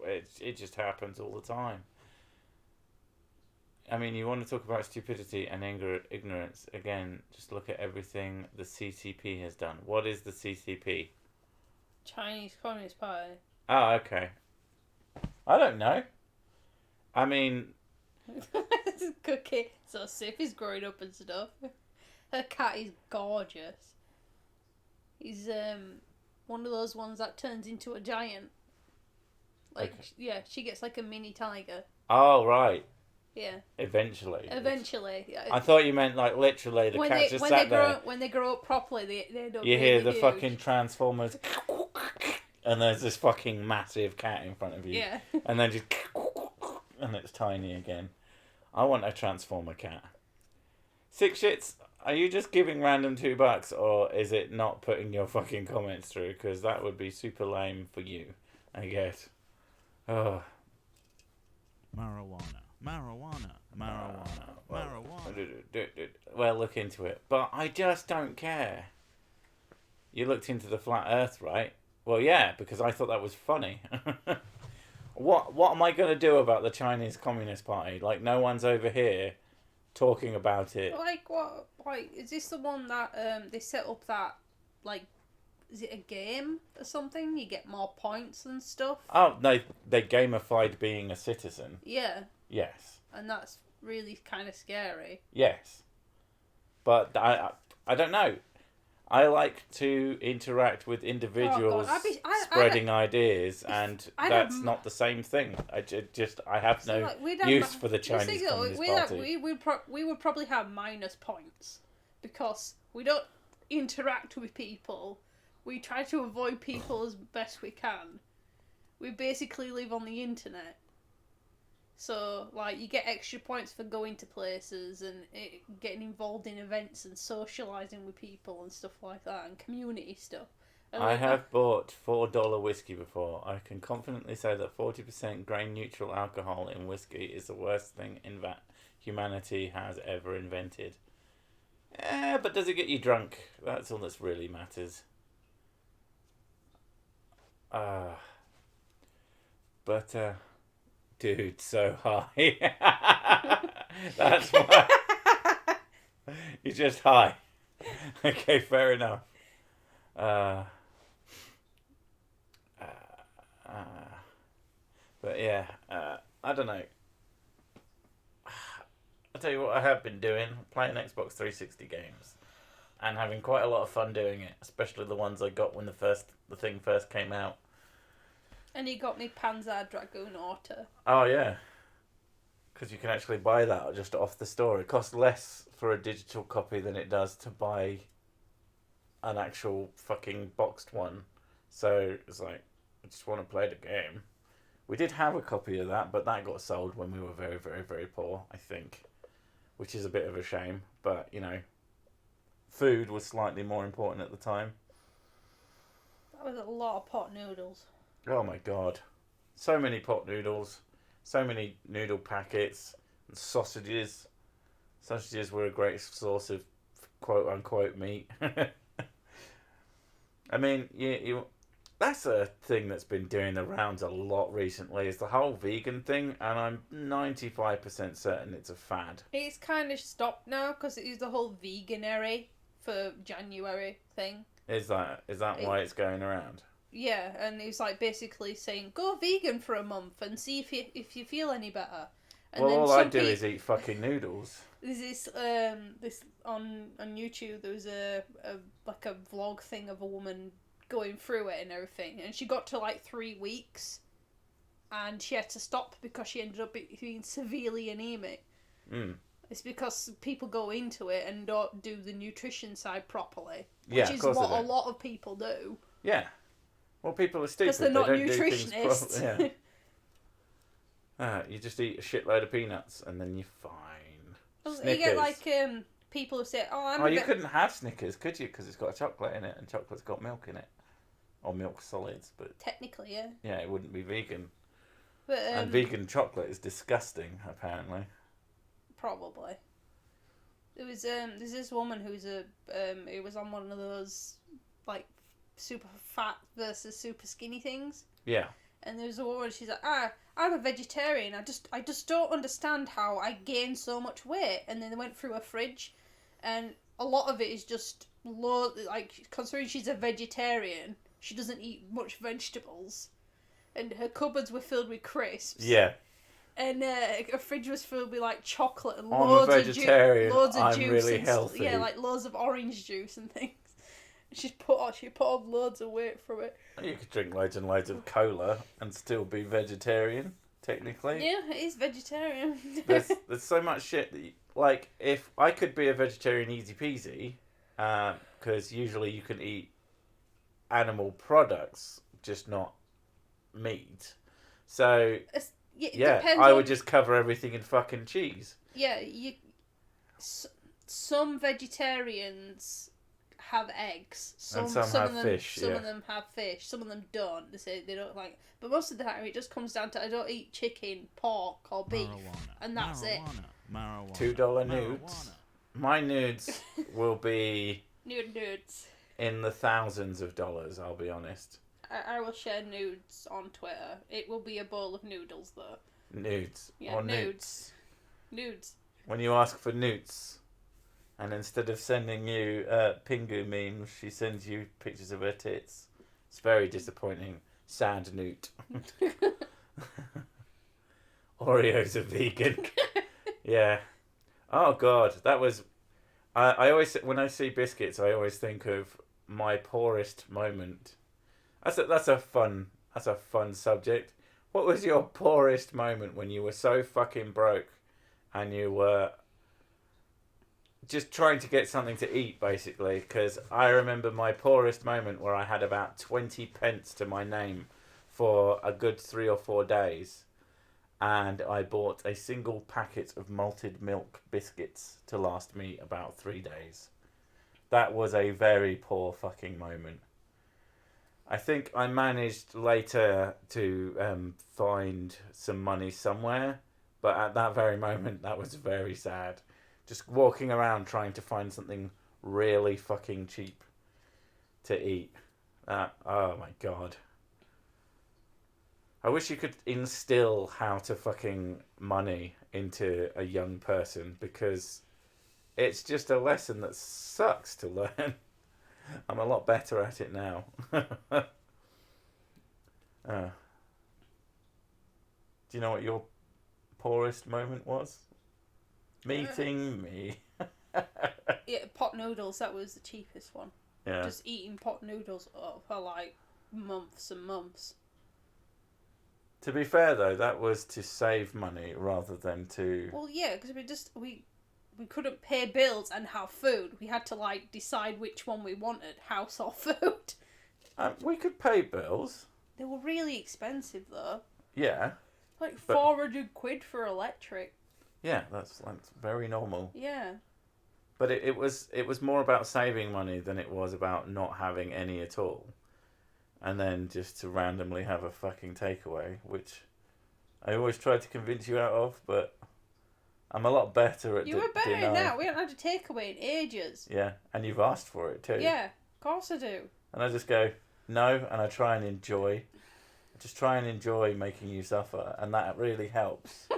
[SPEAKER 2] it just happens all the time. I mean, you want to talk about stupidity and ignorance. Again, just look at everything the CCP has done. What is the CCP?
[SPEAKER 1] Chinese Communist Party.
[SPEAKER 2] Oh, okay. I don't know. I mean...
[SPEAKER 1] Cookie. So Sophie's growing up and stuff. Her cat is gorgeous. He's one of those ones that turns into a giant. Like, okay. Yeah, she gets like a mini tiger.
[SPEAKER 2] Oh, right.
[SPEAKER 1] Yeah.
[SPEAKER 2] Eventually.
[SPEAKER 1] Yeah.
[SPEAKER 2] I thought you meant like literally the cat just sat there.
[SPEAKER 1] When they grow up properly, they don't.
[SPEAKER 2] You
[SPEAKER 1] really
[SPEAKER 2] hear the
[SPEAKER 1] huge.
[SPEAKER 2] fucking Transformers, and there's this fucking massive cat in front of you.
[SPEAKER 1] Yeah.
[SPEAKER 2] And then just, and it's tiny again. I want a Transformer cat. Six Shits, are you just giving random $2, or is it not putting your fucking comments through? Because that would be super lame for you, I guess. Oh.
[SPEAKER 3] Marijuana.
[SPEAKER 2] Well, look into it. But I just don't care. You looked into the flat earth, right? Well, yeah, because I thought that was funny. What am I going to do about the Chinese Communist Party? Like, no one's over here talking about it.
[SPEAKER 1] Like, what? Like, is this the one that they set up that, like, is it a game or something? You get more points and stuff?
[SPEAKER 2] Oh, no, they gamified being a citizen.
[SPEAKER 1] Yeah.
[SPEAKER 2] Yes.
[SPEAKER 1] And that's really kind of scary.
[SPEAKER 2] Yes. But I don't know. I like to interact with individuals spreading ideas, and that's not the same thing. I have no use for the Chinese Communist Party.
[SPEAKER 1] We would probably have minus points because we don't interact with people. We try to avoid people as best we can. We basically live on the internet. So, like, you get extra points for going to places and getting involved in events and socialising with people and stuff like that, and community stuff. And
[SPEAKER 2] I have bought $4 whiskey before. I can confidently say that 40% grain-neutral alcohol in whiskey is the worst thing humanity has ever invented. But does it get you drunk? That's all that really matters. Dude, so high. That's why. You're just high. Okay, fair enough. But yeah, I don't know. I'll tell you what I have been doing. Playing Xbox 360 games. And having quite a lot of fun doing it. Especially the ones I got when the thing first came out.
[SPEAKER 1] And he got me Panzer Dragoon Auto.
[SPEAKER 2] Oh, yeah. Because you can actually buy that just off the store. It costs less for a digital copy than it does to buy an actual fucking boxed one. So it's like, I just want to play the game. We did have a copy of that, but that got sold when we were very, very, very poor, I think. Which is a bit of a shame. But, you know, food was slightly more important at the time.
[SPEAKER 1] That was a lot of pot noodles.
[SPEAKER 2] Oh my god. So many pot noodles. So many noodle packets. And sausages. Sausages were a great source of quote-unquote meat. I mean, That's a thing that's been doing the rounds a lot recently, is the whole vegan thing, and I'm 95% certain it's a fad.
[SPEAKER 1] It's kind of stopped now because it is the whole veganary for January thing.
[SPEAKER 2] Is that why it's going around?
[SPEAKER 1] Yeah, and it's like basically saying go vegan for a month and see if you feel any better. And
[SPEAKER 2] Well,
[SPEAKER 1] then
[SPEAKER 2] all I do is eat fucking noodles.
[SPEAKER 1] There's this on YouTube. There was a vlog thing of a woman going through it and everything, and she got to like 3 weeks, and she had to stop because she ended up being severely anemic. It's because people go into it and don't do the nutrition side properly, which is what a lot of people do.
[SPEAKER 2] Yeah. Well, people are stupid.
[SPEAKER 1] Because they're not
[SPEAKER 2] they don't
[SPEAKER 1] nutritionists.
[SPEAKER 2] Do things you just eat a shitload of peanuts and then you're fine.
[SPEAKER 1] Well,
[SPEAKER 2] Snickers.
[SPEAKER 1] you get like people who say, "Oh,
[SPEAKER 2] you couldn't have Snickers, could you? Because it's got chocolate in it, and chocolate's got milk in it, or milk solids." But
[SPEAKER 1] technically, yeah.
[SPEAKER 2] Yeah, it wouldn't be vegan.
[SPEAKER 1] But
[SPEAKER 2] and vegan chocolate is disgusting, apparently.
[SPEAKER 1] Probably. There's this woman who's it was on one of those like super fat versus super skinny things.
[SPEAKER 2] Yeah.
[SPEAKER 1] And there's a woman, she's like, I'm a vegetarian. I just don't understand how I gain so much weight. And then they went through her fridge, and a lot of it is just low. Like, considering she's a vegetarian, she doesn't eat much vegetables, and her cupboards were filled with crisps.
[SPEAKER 2] Yeah.
[SPEAKER 1] And her fridge was filled with like chocolate and
[SPEAKER 2] I'm
[SPEAKER 1] loads
[SPEAKER 2] a vegetarian.
[SPEAKER 1] loads of
[SPEAKER 2] I'm
[SPEAKER 1] juice
[SPEAKER 2] really
[SPEAKER 1] and
[SPEAKER 2] healthy.
[SPEAKER 1] Yeah, like loads of orange juice and things. She put on loads of weight from it.
[SPEAKER 2] You could drink loads and loads of cola and still be vegetarian, technically.
[SPEAKER 1] Yeah, it is vegetarian.
[SPEAKER 2] there's so much shit that like, if I could be a vegetarian easy peasy, because usually you can eat animal products, just not meat. So yeah, I would just cover everything in fucking cheese.
[SPEAKER 1] Yeah, some vegetarians have eggs. Some have fish. Some of them have fish. Some of them don't. They say they don't like. But most of the time, it just comes down to I don't eat chicken, pork, or beef, and that's it.
[SPEAKER 2] $2 nudes. My nudes will be
[SPEAKER 1] nudes
[SPEAKER 2] in the thousands of dollars. I'll be honest.
[SPEAKER 1] I will share nudes on Twitter. It will be a bowl of noodles, though.
[SPEAKER 2] Nudes.
[SPEAKER 1] Yeah,
[SPEAKER 2] or
[SPEAKER 1] nudes. Nudes.
[SPEAKER 2] When you ask for newts, and instead of sending you Pingu memes, she sends you pictures of her tits. It's very disappointing. Sad newt. Oreos are vegan. Yeah. Oh God, that was. I always, when I see biscuits, I always think of my poorest moment. That's a fun subject. What was your poorest moment when you were so fucking broke, and you were just trying to get something to eat, basically? Because I remember my poorest moment where I had about 20 pence to my name for a good 3 or 4 days, and I bought a single packet of malted milk biscuits to last me about 3 days. That was a very poor fucking moment. I think I managed later to find some money somewhere, but at that very moment, that was very sad. Just walking around trying to find something really fucking cheap to eat. Oh my God. I wish you could instill how to fucking money into a young person, because it's just a lesson that sucks to learn. I'm a lot better at it now. Do you know what your poorest moment was? Meeting me.
[SPEAKER 1] Yeah, pot noodles, that was the cheapest one.
[SPEAKER 2] Yeah.
[SPEAKER 1] Just eating pot noodles for like months and months.
[SPEAKER 2] To be fair though, that was to save money rather than to...
[SPEAKER 1] Well, yeah, because we couldn't pay bills and have food. We had to like decide which one we wanted, house or food.
[SPEAKER 2] We could pay bills.
[SPEAKER 1] They were really expensive though.
[SPEAKER 2] Yeah.
[SPEAKER 1] Like 400 quid for electric.
[SPEAKER 2] Yeah, that's very normal.
[SPEAKER 1] Yeah.
[SPEAKER 2] But it was more about saving money than it was about not having any at all. And then just to randomly have a fucking takeaway, which I always tried to convince you out of, but I'm a lot better at
[SPEAKER 1] You were better than that. We haven't had a takeaway in ages.
[SPEAKER 2] Yeah, and you've asked for it too.
[SPEAKER 1] Yeah, of course I do.
[SPEAKER 2] And I just go, No, and I try and enjoy. I just try and enjoy making you suffer, and that really helps.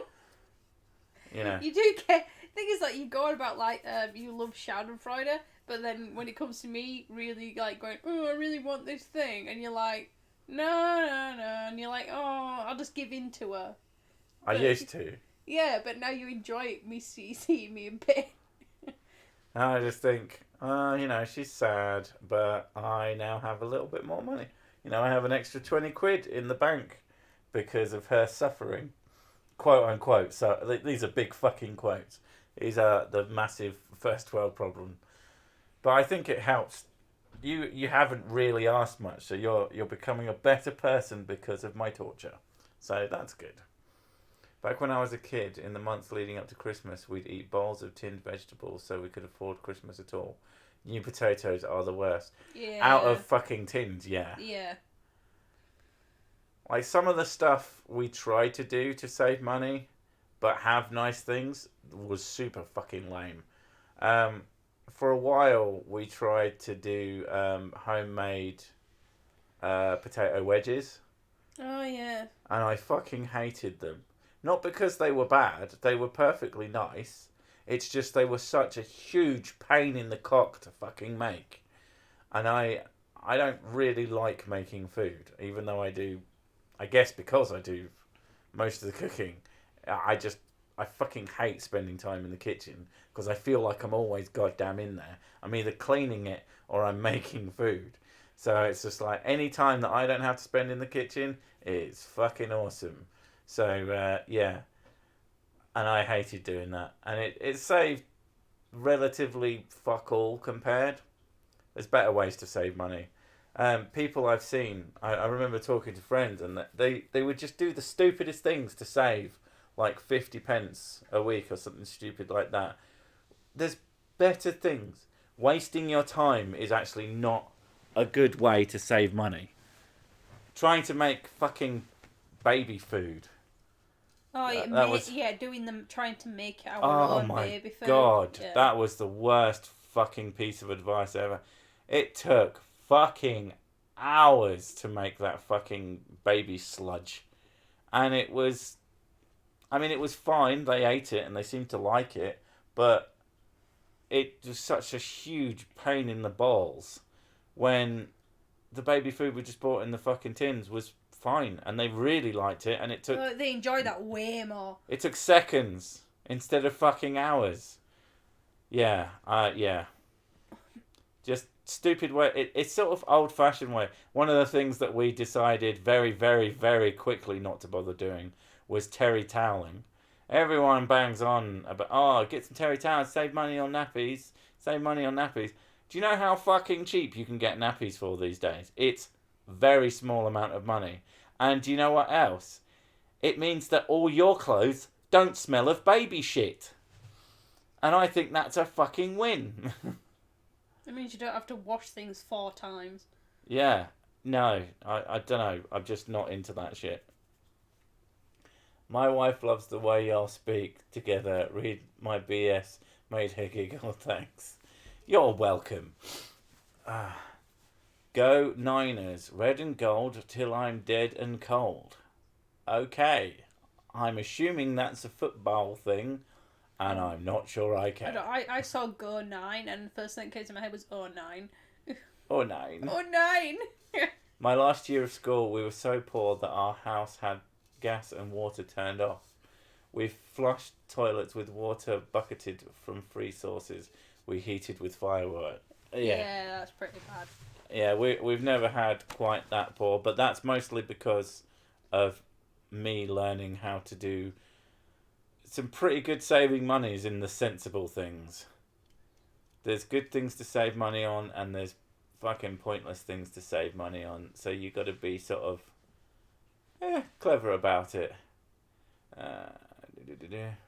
[SPEAKER 2] You know.
[SPEAKER 1] You do get. Thing is, like, you go on about like you love Schadenfreude, but then when it comes to me, really like going, oh, I really want this thing, and you're like, no, and you're like, oh, I'll just give in to her.
[SPEAKER 2] I used to.
[SPEAKER 1] Yeah, but now you enjoy me seeing me in pain.
[SPEAKER 2] And I just think, you know, she's sad, but I now have a little bit more money. You know, I have an extra 20 quid in the bank because of her suffering. Quote unquote. So these are big fucking quotes. These are the massive first world problem. But I think it helps. You haven't really asked much, so you're becoming a better person because of my torture. So that's good. Back when I was a kid, in the months leading up to Christmas, we'd eat bowls of tinned vegetables so we could afford Christmas at all. New potatoes are the worst.
[SPEAKER 1] Yeah.
[SPEAKER 2] Out of fucking tins, yeah.
[SPEAKER 1] Yeah.
[SPEAKER 2] Like, some of the stuff we tried to do to save money, but have nice things, was super fucking lame. For a while, we tried to do homemade potato wedges.
[SPEAKER 1] Oh, yeah.
[SPEAKER 2] And I fucking hated them. Not because they were bad, they were perfectly nice. It's just they were such a huge pain in the cock to fucking make. And I don't really like making food, even though I do, I guess because I do most of the cooking. I fucking hate spending time in the kitchen because I feel like I'm always goddamn in there. I'm either cleaning it or I'm making food. So it's just like, any time that I don't have to spend in the kitchen, it's fucking awesome. So, yeah. And I hated doing that. And it saved relatively fuck all compared. There's better ways to save money. People I've seen, I remember talking to friends, and they would just do the stupidest things to save, like 50 pence a week or something stupid like that. There's better things. Wasting your time is actually not a good way to save money. Trying to make fucking baby food.
[SPEAKER 1] Oh, yeah, doing them, trying to make our own baby food.
[SPEAKER 2] Oh my god,
[SPEAKER 1] yeah.
[SPEAKER 2] That was the worst fucking piece of advice ever. It took fucking hours to make that fucking baby sludge. And it was fine, they ate it and they seemed to like it, but it was such a huge pain in the balls when the baby food we just bought in the fucking tins was fine, and they really liked it, and it took...
[SPEAKER 1] they enjoyed that way more.
[SPEAKER 2] It took seconds instead of fucking hours. Yeah. Just stupid way. It's sort of old-fashioned way. One of the things that we decided very, very, very quickly not to bother doing was terry toweling. Everyone bangs on about, get some terry towels, save money on nappies. Do you know how fucking cheap you can get nappies for these days? It's very small amount of money. And do you know what else? It means that all your clothes don't smell of baby shit. And I think that's a fucking win.
[SPEAKER 1] It means you don't have to wash things 4 times.
[SPEAKER 2] Yeah. No, I don't know. I'm just not into that shit. My wife loves the way y'all speak together. Read my BS. Made her giggle. Thanks. You're welcome. Go Niners. Red and gold till I'm dead and cold. Okay. I'm assuming that's a football thing, and I'm not sure I care.
[SPEAKER 1] I saw Go 9, and the first thing that came to my head was Oh 9.
[SPEAKER 2] Oh 9.
[SPEAKER 1] Oh 9!
[SPEAKER 2] My last year of school, we were so poor that our house had gas and water turned off. We flushed toilets with water bucketed from free sources. We heated with firewood.
[SPEAKER 1] Yeah, that's pretty bad.
[SPEAKER 2] Yeah, we've never had quite that poor, but that's mostly because of me learning how to do some pretty good saving monies in the sensible things. There's good things to save money on, and there's fucking pointless things to save money on. So you got to be sort of clever about it.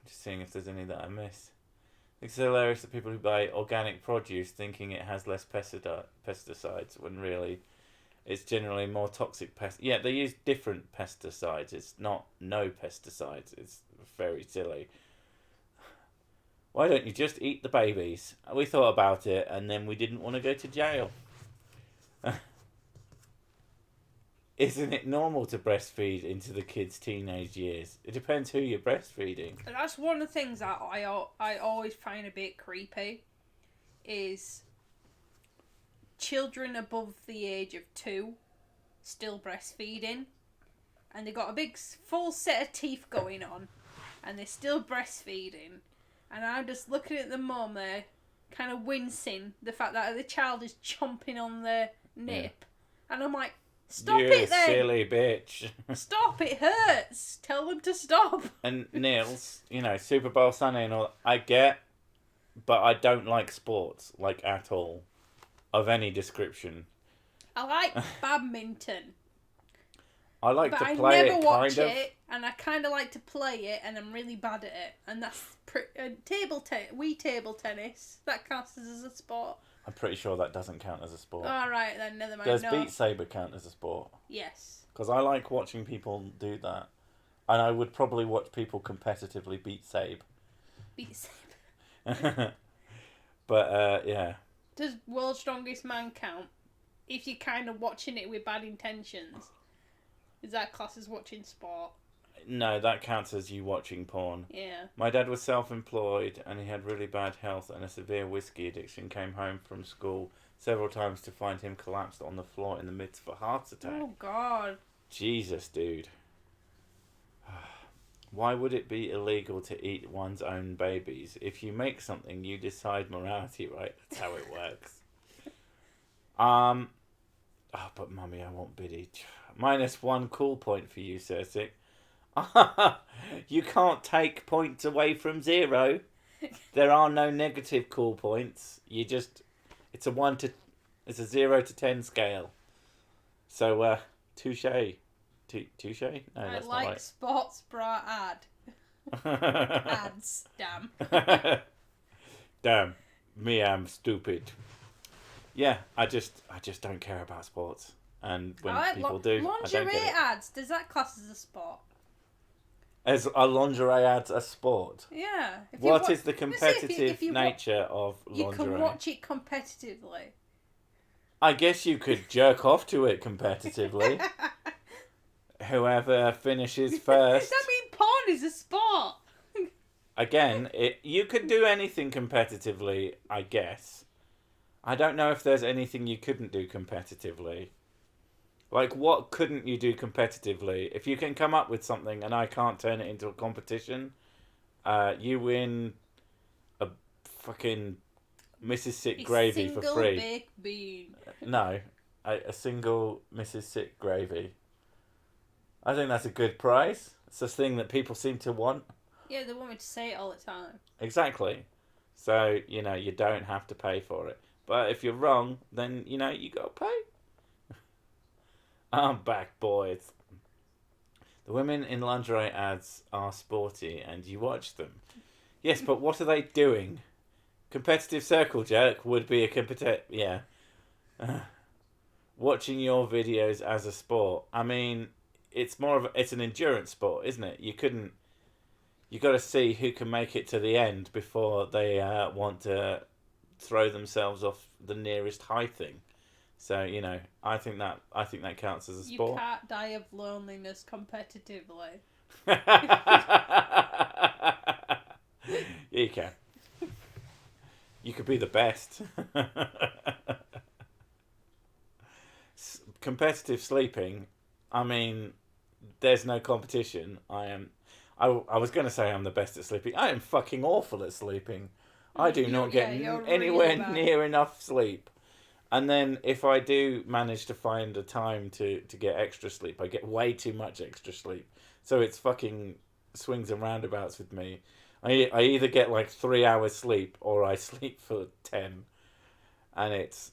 [SPEAKER 2] Just seeing if there's any that I missed. It's hilarious that people who buy organic produce thinking it has less pesticides when really it's generally more toxic pest. Yeah, they use different pesticides. It's not no pesticides. It's very silly. Why don't you just eat the babies? We thought about it and then we didn't want to go to jail. isn't it normal to breastfeed into the kids' teenage years? It depends who you're breastfeeding.
[SPEAKER 1] That's one of the things that I always find a bit creepy, is children above the age of 2 still breastfeeding, and they've got a big full set of teeth going on, and they're still breastfeeding, and I'm just looking at the mum there, kind of wincing the fact that the child is chomping on their nip, and I'm like, stop it then!
[SPEAKER 2] You silly bitch.
[SPEAKER 1] Stop, it hurts! Tell them to stop!
[SPEAKER 2] And Nils, Super Bowl Sunday and all, I get, but I don't like sports, like, at all, of any description.
[SPEAKER 1] I like badminton.
[SPEAKER 2] I like
[SPEAKER 1] but
[SPEAKER 2] to
[SPEAKER 1] I
[SPEAKER 2] play
[SPEAKER 1] never
[SPEAKER 2] it,
[SPEAKER 1] watch
[SPEAKER 2] kind of.
[SPEAKER 1] it, and I kind of like to play it, and I'm really bad at it. And that's table tennis. That counts as a sport.
[SPEAKER 2] I'm pretty sure that doesn't count as a sport.
[SPEAKER 1] All right, then never mind.
[SPEAKER 2] Does Beat Saber count as a sport?
[SPEAKER 1] Yes.
[SPEAKER 2] Because I like watching people do that, and I would probably watch people competitively beat Sabe.
[SPEAKER 1] Beat Saber.
[SPEAKER 2] But yeah.
[SPEAKER 1] Does World's Strongest Man count? If you're kind of watching it with bad intentions, is that class as watching sport?
[SPEAKER 2] No, that counts as you watching porn.
[SPEAKER 1] Yeah.
[SPEAKER 2] My dad was self-employed and he had really bad health and a severe whiskey addiction. Came home from school several times to find him collapsed on the floor in the midst of a heart attack.
[SPEAKER 1] Oh, God.
[SPEAKER 2] Jesus, dude. Why would it be illegal to eat one's own babies? If you make something, you decide morality, right? That's how it works. Oh, but mummy, I want biddy. -1 cool point for you, Cersei. You can't take points away from 0. There are no negative cool points. It's a 0 to 10 scale. So, touche. Touche? No, that's
[SPEAKER 1] I like
[SPEAKER 2] not right.
[SPEAKER 1] sports bra ad. Ads, damn.
[SPEAKER 2] Damn, me, I'm stupid. Yeah, I just don't care about sports, and when people do, I don't get
[SPEAKER 1] lingerie
[SPEAKER 2] it.
[SPEAKER 1] ads. Does that class as a sport?
[SPEAKER 2] As a lingerie ad a sport?
[SPEAKER 1] Yeah.
[SPEAKER 2] What is the competitive nature of lingerie?
[SPEAKER 1] You can watch it competitively.
[SPEAKER 2] I guess you could jerk off to it competitively. Whoever finishes first.
[SPEAKER 1] Does that mean porn is a sport?
[SPEAKER 2] Again, you could do anything competitively, I guess. I don't know if there's anything you couldn't do competitively. Like, what couldn't you do competitively? If you can come up with something and I can't turn it into a competition, you win a fucking Mrs. Sick gravy for free.
[SPEAKER 1] A single baked bean.
[SPEAKER 2] No, a single Mrs. Sick gravy. I think that's a good price. It's a thing that people seem to want.
[SPEAKER 1] Yeah, they want me to say it all the time.
[SPEAKER 2] Exactly. So, you don't have to pay for it. But if you're wrong, then, you gotta pay. I'm back, boys. The women in lingerie ads are sporty and you watch them. Yes, but what are they doing? Competitive circle jerk would be yeah. Watching your videos as a sport. I mean, it's an endurance sport, isn't it? You got to see who can make it to the end before they want to throw themselves off the nearest high thing. So, I think that counts as a sport.
[SPEAKER 1] You can't die of loneliness competitively.
[SPEAKER 2] You can. You could be the best. Competitive sleeping, I mean, there's no competition. I was going to say I'm the best at sleeping. I am fucking awful at sleeping. I do not get anywhere near enough sleep. And then if I do manage to find a time to get extra sleep, I get way too much extra sleep. So it's fucking swings and roundabouts with me. I either get like 3 hours sleep or I sleep for 10. And it's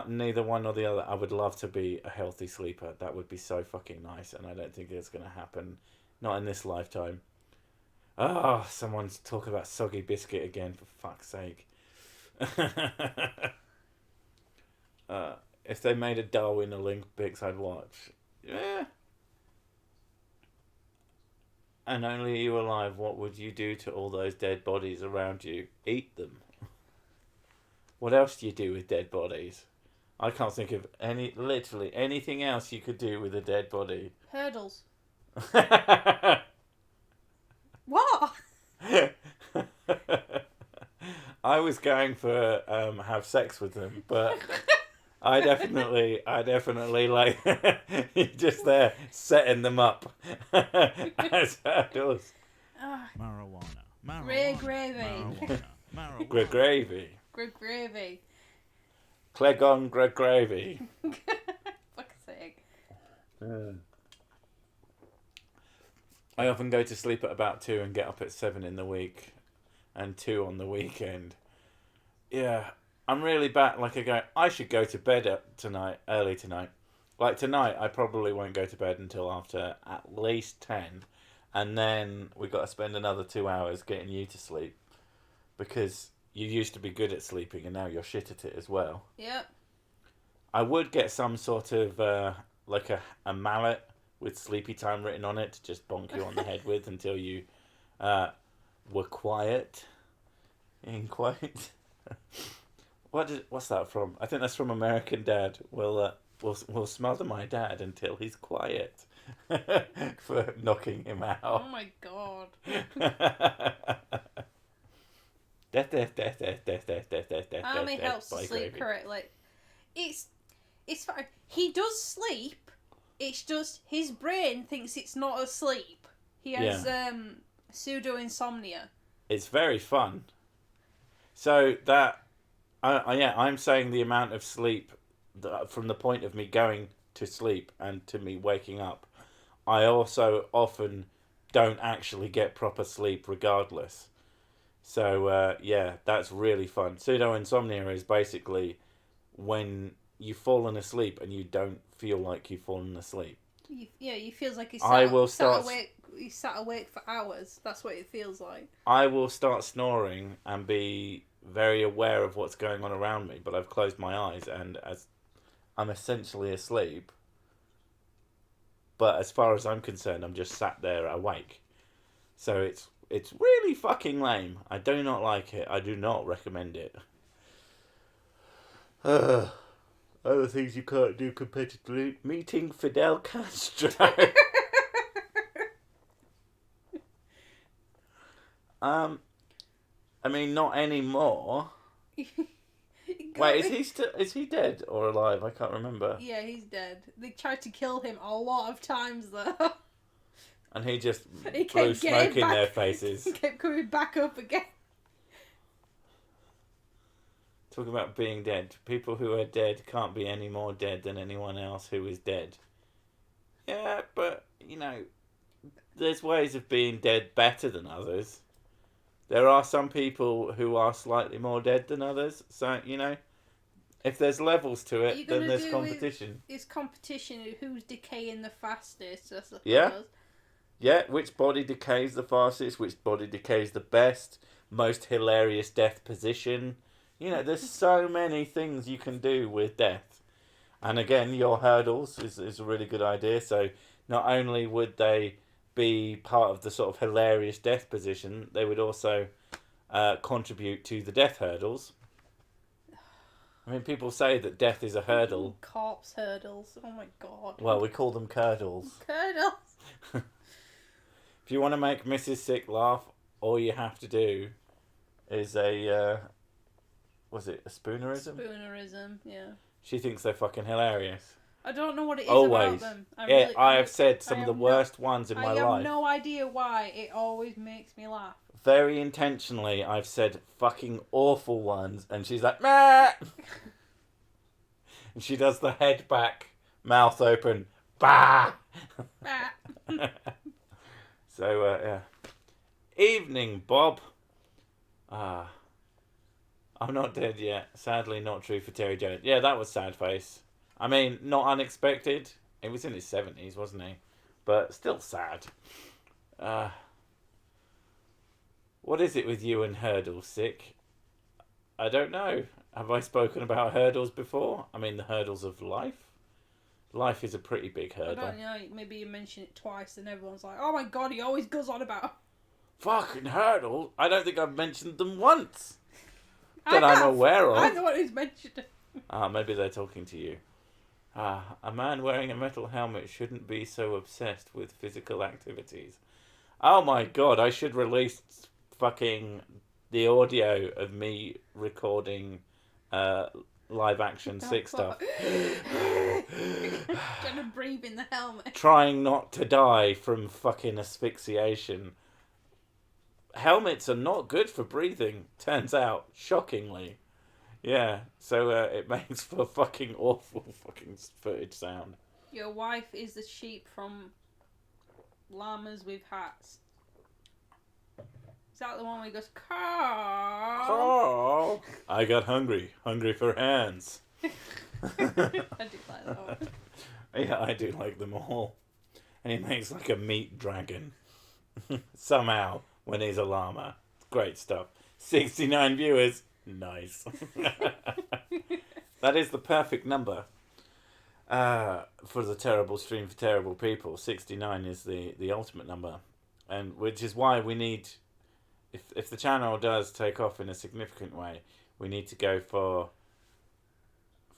[SPEAKER 2] neither one nor the other. I would love to be a healthy sleeper. That would be so fucking nice. And I don't think it's going to happen. Not in this lifetime. Oh, someone's talking about soggy biscuit again, for fuck's sake. If they made a Darwin Olympics, I'd watch. Yeah. And only you alive, what would you do to all those dead bodies around you? Eat them. What else do you do with dead bodies? I can't think of literally anything else you could do with a dead body.
[SPEAKER 1] Hurdles. What?
[SPEAKER 2] I was going for have sex with them, but I definitely like you're just there setting them up as hurdles.
[SPEAKER 3] Marijuana.
[SPEAKER 1] Grey gravy.
[SPEAKER 3] Marijuana.
[SPEAKER 2] Greg Gravy.
[SPEAKER 1] Greg gravy.
[SPEAKER 2] Cleggon Greg Gravy.
[SPEAKER 1] Fuck's sake.
[SPEAKER 2] I often go to sleep at about 2 and get up at 7 in the week, and 2 on the weekend. Yeah, I'm really bad. Like I should go to bed early tonight. Like tonight, I probably won't go to bed until after at least 10, and then we got to spend another 2 hours getting you to sleep, because you used to be good at sleeping and now you're shit at it as well.
[SPEAKER 1] Yep.
[SPEAKER 2] I would get some sort of like a mallet with sleepy time written on it to just bonk you on the head with until you were quiet. In quiet. What's that from? I think that's from American Dad. We'll smother my dad until he's quiet for knocking him out.
[SPEAKER 1] Oh my god.
[SPEAKER 2] Death.
[SPEAKER 1] Army helps to sleep correctly. It's fine. He does sleep. It's just his brain thinks it's not asleep. He has pseudo insomnia.
[SPEAKER 2] It's very fun. So that, I'm saying the amount of sleep from the point of me going to sleep and to me waking up. I also often don't actually get proper sleep regardless. So that's really fun. Pseudo insomnia is basically when you've fallen asleep and you don't feel like you've fallen asleep.
[SPEAKER 1] You feels like he's sat awake for hours. That's what it feels like.
[SPEAKER 2] I will start snoring and be very aware of what's going on around me, but I've closed my eyes and as I'm essentially asleep. But as far as I'm concerned, I'm just sat there awake. So it's really fucking lame. I do not like it. I do not recommend it. Other things you can't do compared to meeting Fidel Castro. I mean, not anymore. Wait, is he dead or alive? I can't remember.
[SPEAKER 1] Yeah, he's dead. They tried to kill him a lot of times though.
[SPEAKER 2] And he just blew smoke in their faces.
[SPEAKER 1] He kept coming back up again.
[SPEAKER 2] Talking about being dead. People who are dead can't be any more dead than anyone else who is dead. Yeah, but, there's ways of being dead better than others. There are some people who are slightly more dead than others. So, if there's levels to it, then there's competition.
[SPEAKER 1] It's competition of who's decaying the fastest, I suppose.
[SPEAKER 2] Yeah, which body decays the fastest, which body decays the best, most hilarious death position. There's so many things you can do with death. And again, your hurdles is a really good idea. So not only would they be part of the sort of hilarious death position, they would also contribute to the death hurdles. I mean, people say that death is a hurdle.
[SPEAKER 1] Corpse hurdles. Oh my god.
[SPEAKER 2] Well, we call them curdles.
[SPEAKER 1] Curdles.
[SPEAKER 2] If you want to make Mrs. Sick laugh, all you have to do is was it a spoonerism?
[SPEAKER 1] Spoonerism, yeah.
[SPEAKER 2] She thinks they're fucking hilarious.
[SPEAKER 1] I don't know what it is
[SPEAKER 2] Always.
[SPEAKER 1] about them.
[SPEAKER 2] I have said some of the worst ones in my life.
[SPEAKER 1] I have no idea why. It always makes me laugh.
[SPEAKER 2] Very intentionally, I've said fucking awful ones, and she's like, meh! And she does the head back, mouth open, bah! So, yeah. Evening, Bob. I'm not dead yet. Sadly, not true for Terry Jones. Yeah, that was sad face. I mean, not unexpected. He was in his 70s, wasn't he? But still sad. What is it with you and hurdles, Sick? I don't know. Have I spoken about hurdles before? I mean, the hurdles of life? Life is a pretty big hurdle.
[SPEAKER 1] I don't know. Maybe you mention it twice and everyone's like, oh my god, he always goes on about
[SPEAKER 2] fucking hurdles? I don't think I've mentioned them once. That I'm aware of.
[SPEAKER 1] I'm the one who's mentioned it.
[SPEAKER 2] Maybe they're talking to you. A man wearing a metal helmet shouldn't be so obsessed with physical activities. Oh my god, I should release fucking the audio of me recording live action sick stuff.
[SPEAKER 1] Trying to breathe in the helmet.
[SPEAKER 2] Trying not to die from fucking asphyxiation. Helmets are not good for breathing, turns out, shockingly. Yeah, so it makes for fucking awful fucking footage sound.
[SPEAKER 1] Your wife is the sheep from Llamas with Hats. Is that the one where he goes, Carl?
[SPEAKER 2] Carl! I got hungry for hands.
[SPEAKER 1] I do like that one.
[SPEAKER 2] Yeah, I do like them all. And he makes like a meat dragon. Somehow, when he's a llama. Great stuff. 69 viewers. Nice. That is the perfect number for the terrible stream for terrible people. 69 is the ultimate number. And which is why we need... If the channel does take off in a significant way, we need to go for...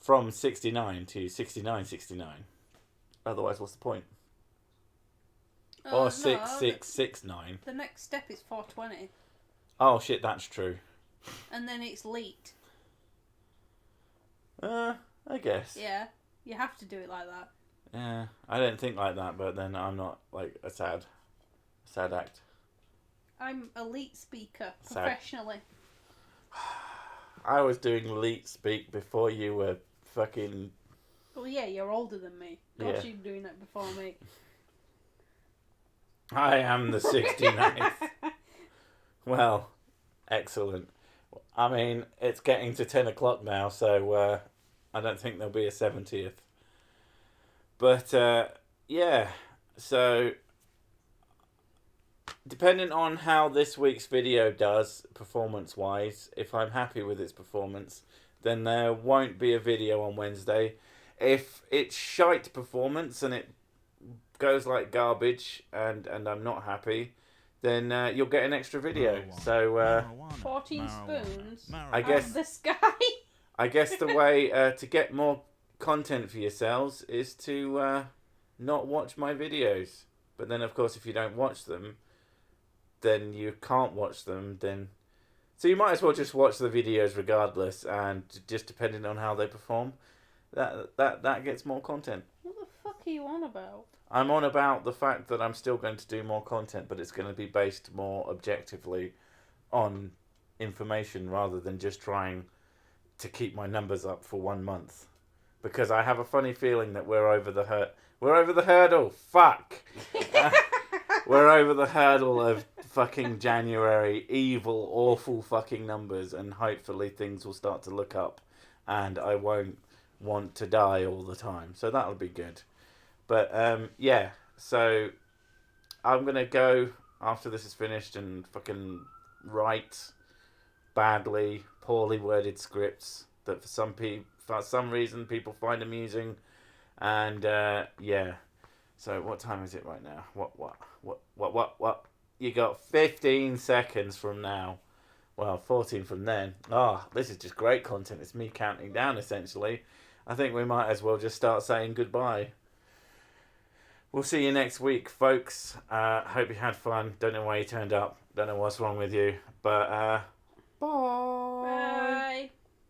[SPEAKER 2] From 69 to 69. Otherwise, what's the point? Or 6669.
[SPEAKER 1] The next step is 420.
[SPEAKER 2] Oh shit, that's true.
[SPEAKER 1] And then it's leaked.
[SPEAKER 2] I guess.
[SPEAKER 1] Yeah, you have to do it like that.
[SPEAKER 2] Yeah, I don't think like that, but then I'm not like a sad act.
[SPEAKER 1] I'm a leet speaker
[SPEAKER 2] Sad.
[SPEAKER 1] professionally.
[SPEAKER 2] I was doing elite speak before you were fucking...
[SPEAKER 1] Well, yeah, you're older than me. Gosh,
[SPEAKER 2] Yeah.
[SPEAKER 1] you were doing that before me.
[SPEAKER 2] I am the 69th. Well, excellent. I mean, it's getting to 10 o'clock now, so I don't think there'll be a 70th. But, yeah, so... Depending on how this week's video does, performance-wise, if I'm happy with its performance, then there won't be a video on Wednesday. If it's shite performance and it goes like garbage and I'm not happy, then you'll get an extra video.
[SPEAKER 3] Marijuana.
[SPEAKER 2] So,
[SPEAKER 3] Marijuana.
[SPEAKER 1] 14
[SPEAKER 3] Marijuana.
[SPEAKER 1] spoons
[SPEAKER 3] Marijuana.
[SPEAKER 2] I guess-
[SPEAKER 1] of the sky.
[SPEAKER 2] I guess the way to get more content for yourselves is to not watch my videos. But then, of course, if you don't watch them, then you can't watch them. So you might as well just watch the videos regardless, and just depending on how they perform, that gets more content.
[SPEAKER 1] What the fuck are you on about?
[SPEAKER 2] I'm on about the fact that I'm still going to do more content, but it's going to be based more objectively on information rather than just trying to keep my numbers up for 1 month. Because I have a funny feeling that we're over the hurdle. Fuck. We're over the hurdle of fucking January, evil, awful fucking numbers, and hopefully things will start to look up and I won't want to die all the time. So that'll be good. But, yeah, so I'm going to go after this is finished and fucking write badly, poorly worded scripts that for some reason people find amusing. And, yeah. So what time is it right now? What? You got 15 seconds from now. Well, 14 from then. This is just great content. It's me counting down, essentially. I think we might as well just start saying goodbye. We'll see you next week, folks. Hope you had fun. Don't know why you turned up. Don't know what's wrong with you. But, bye.
[SPEAKER 1] Bye.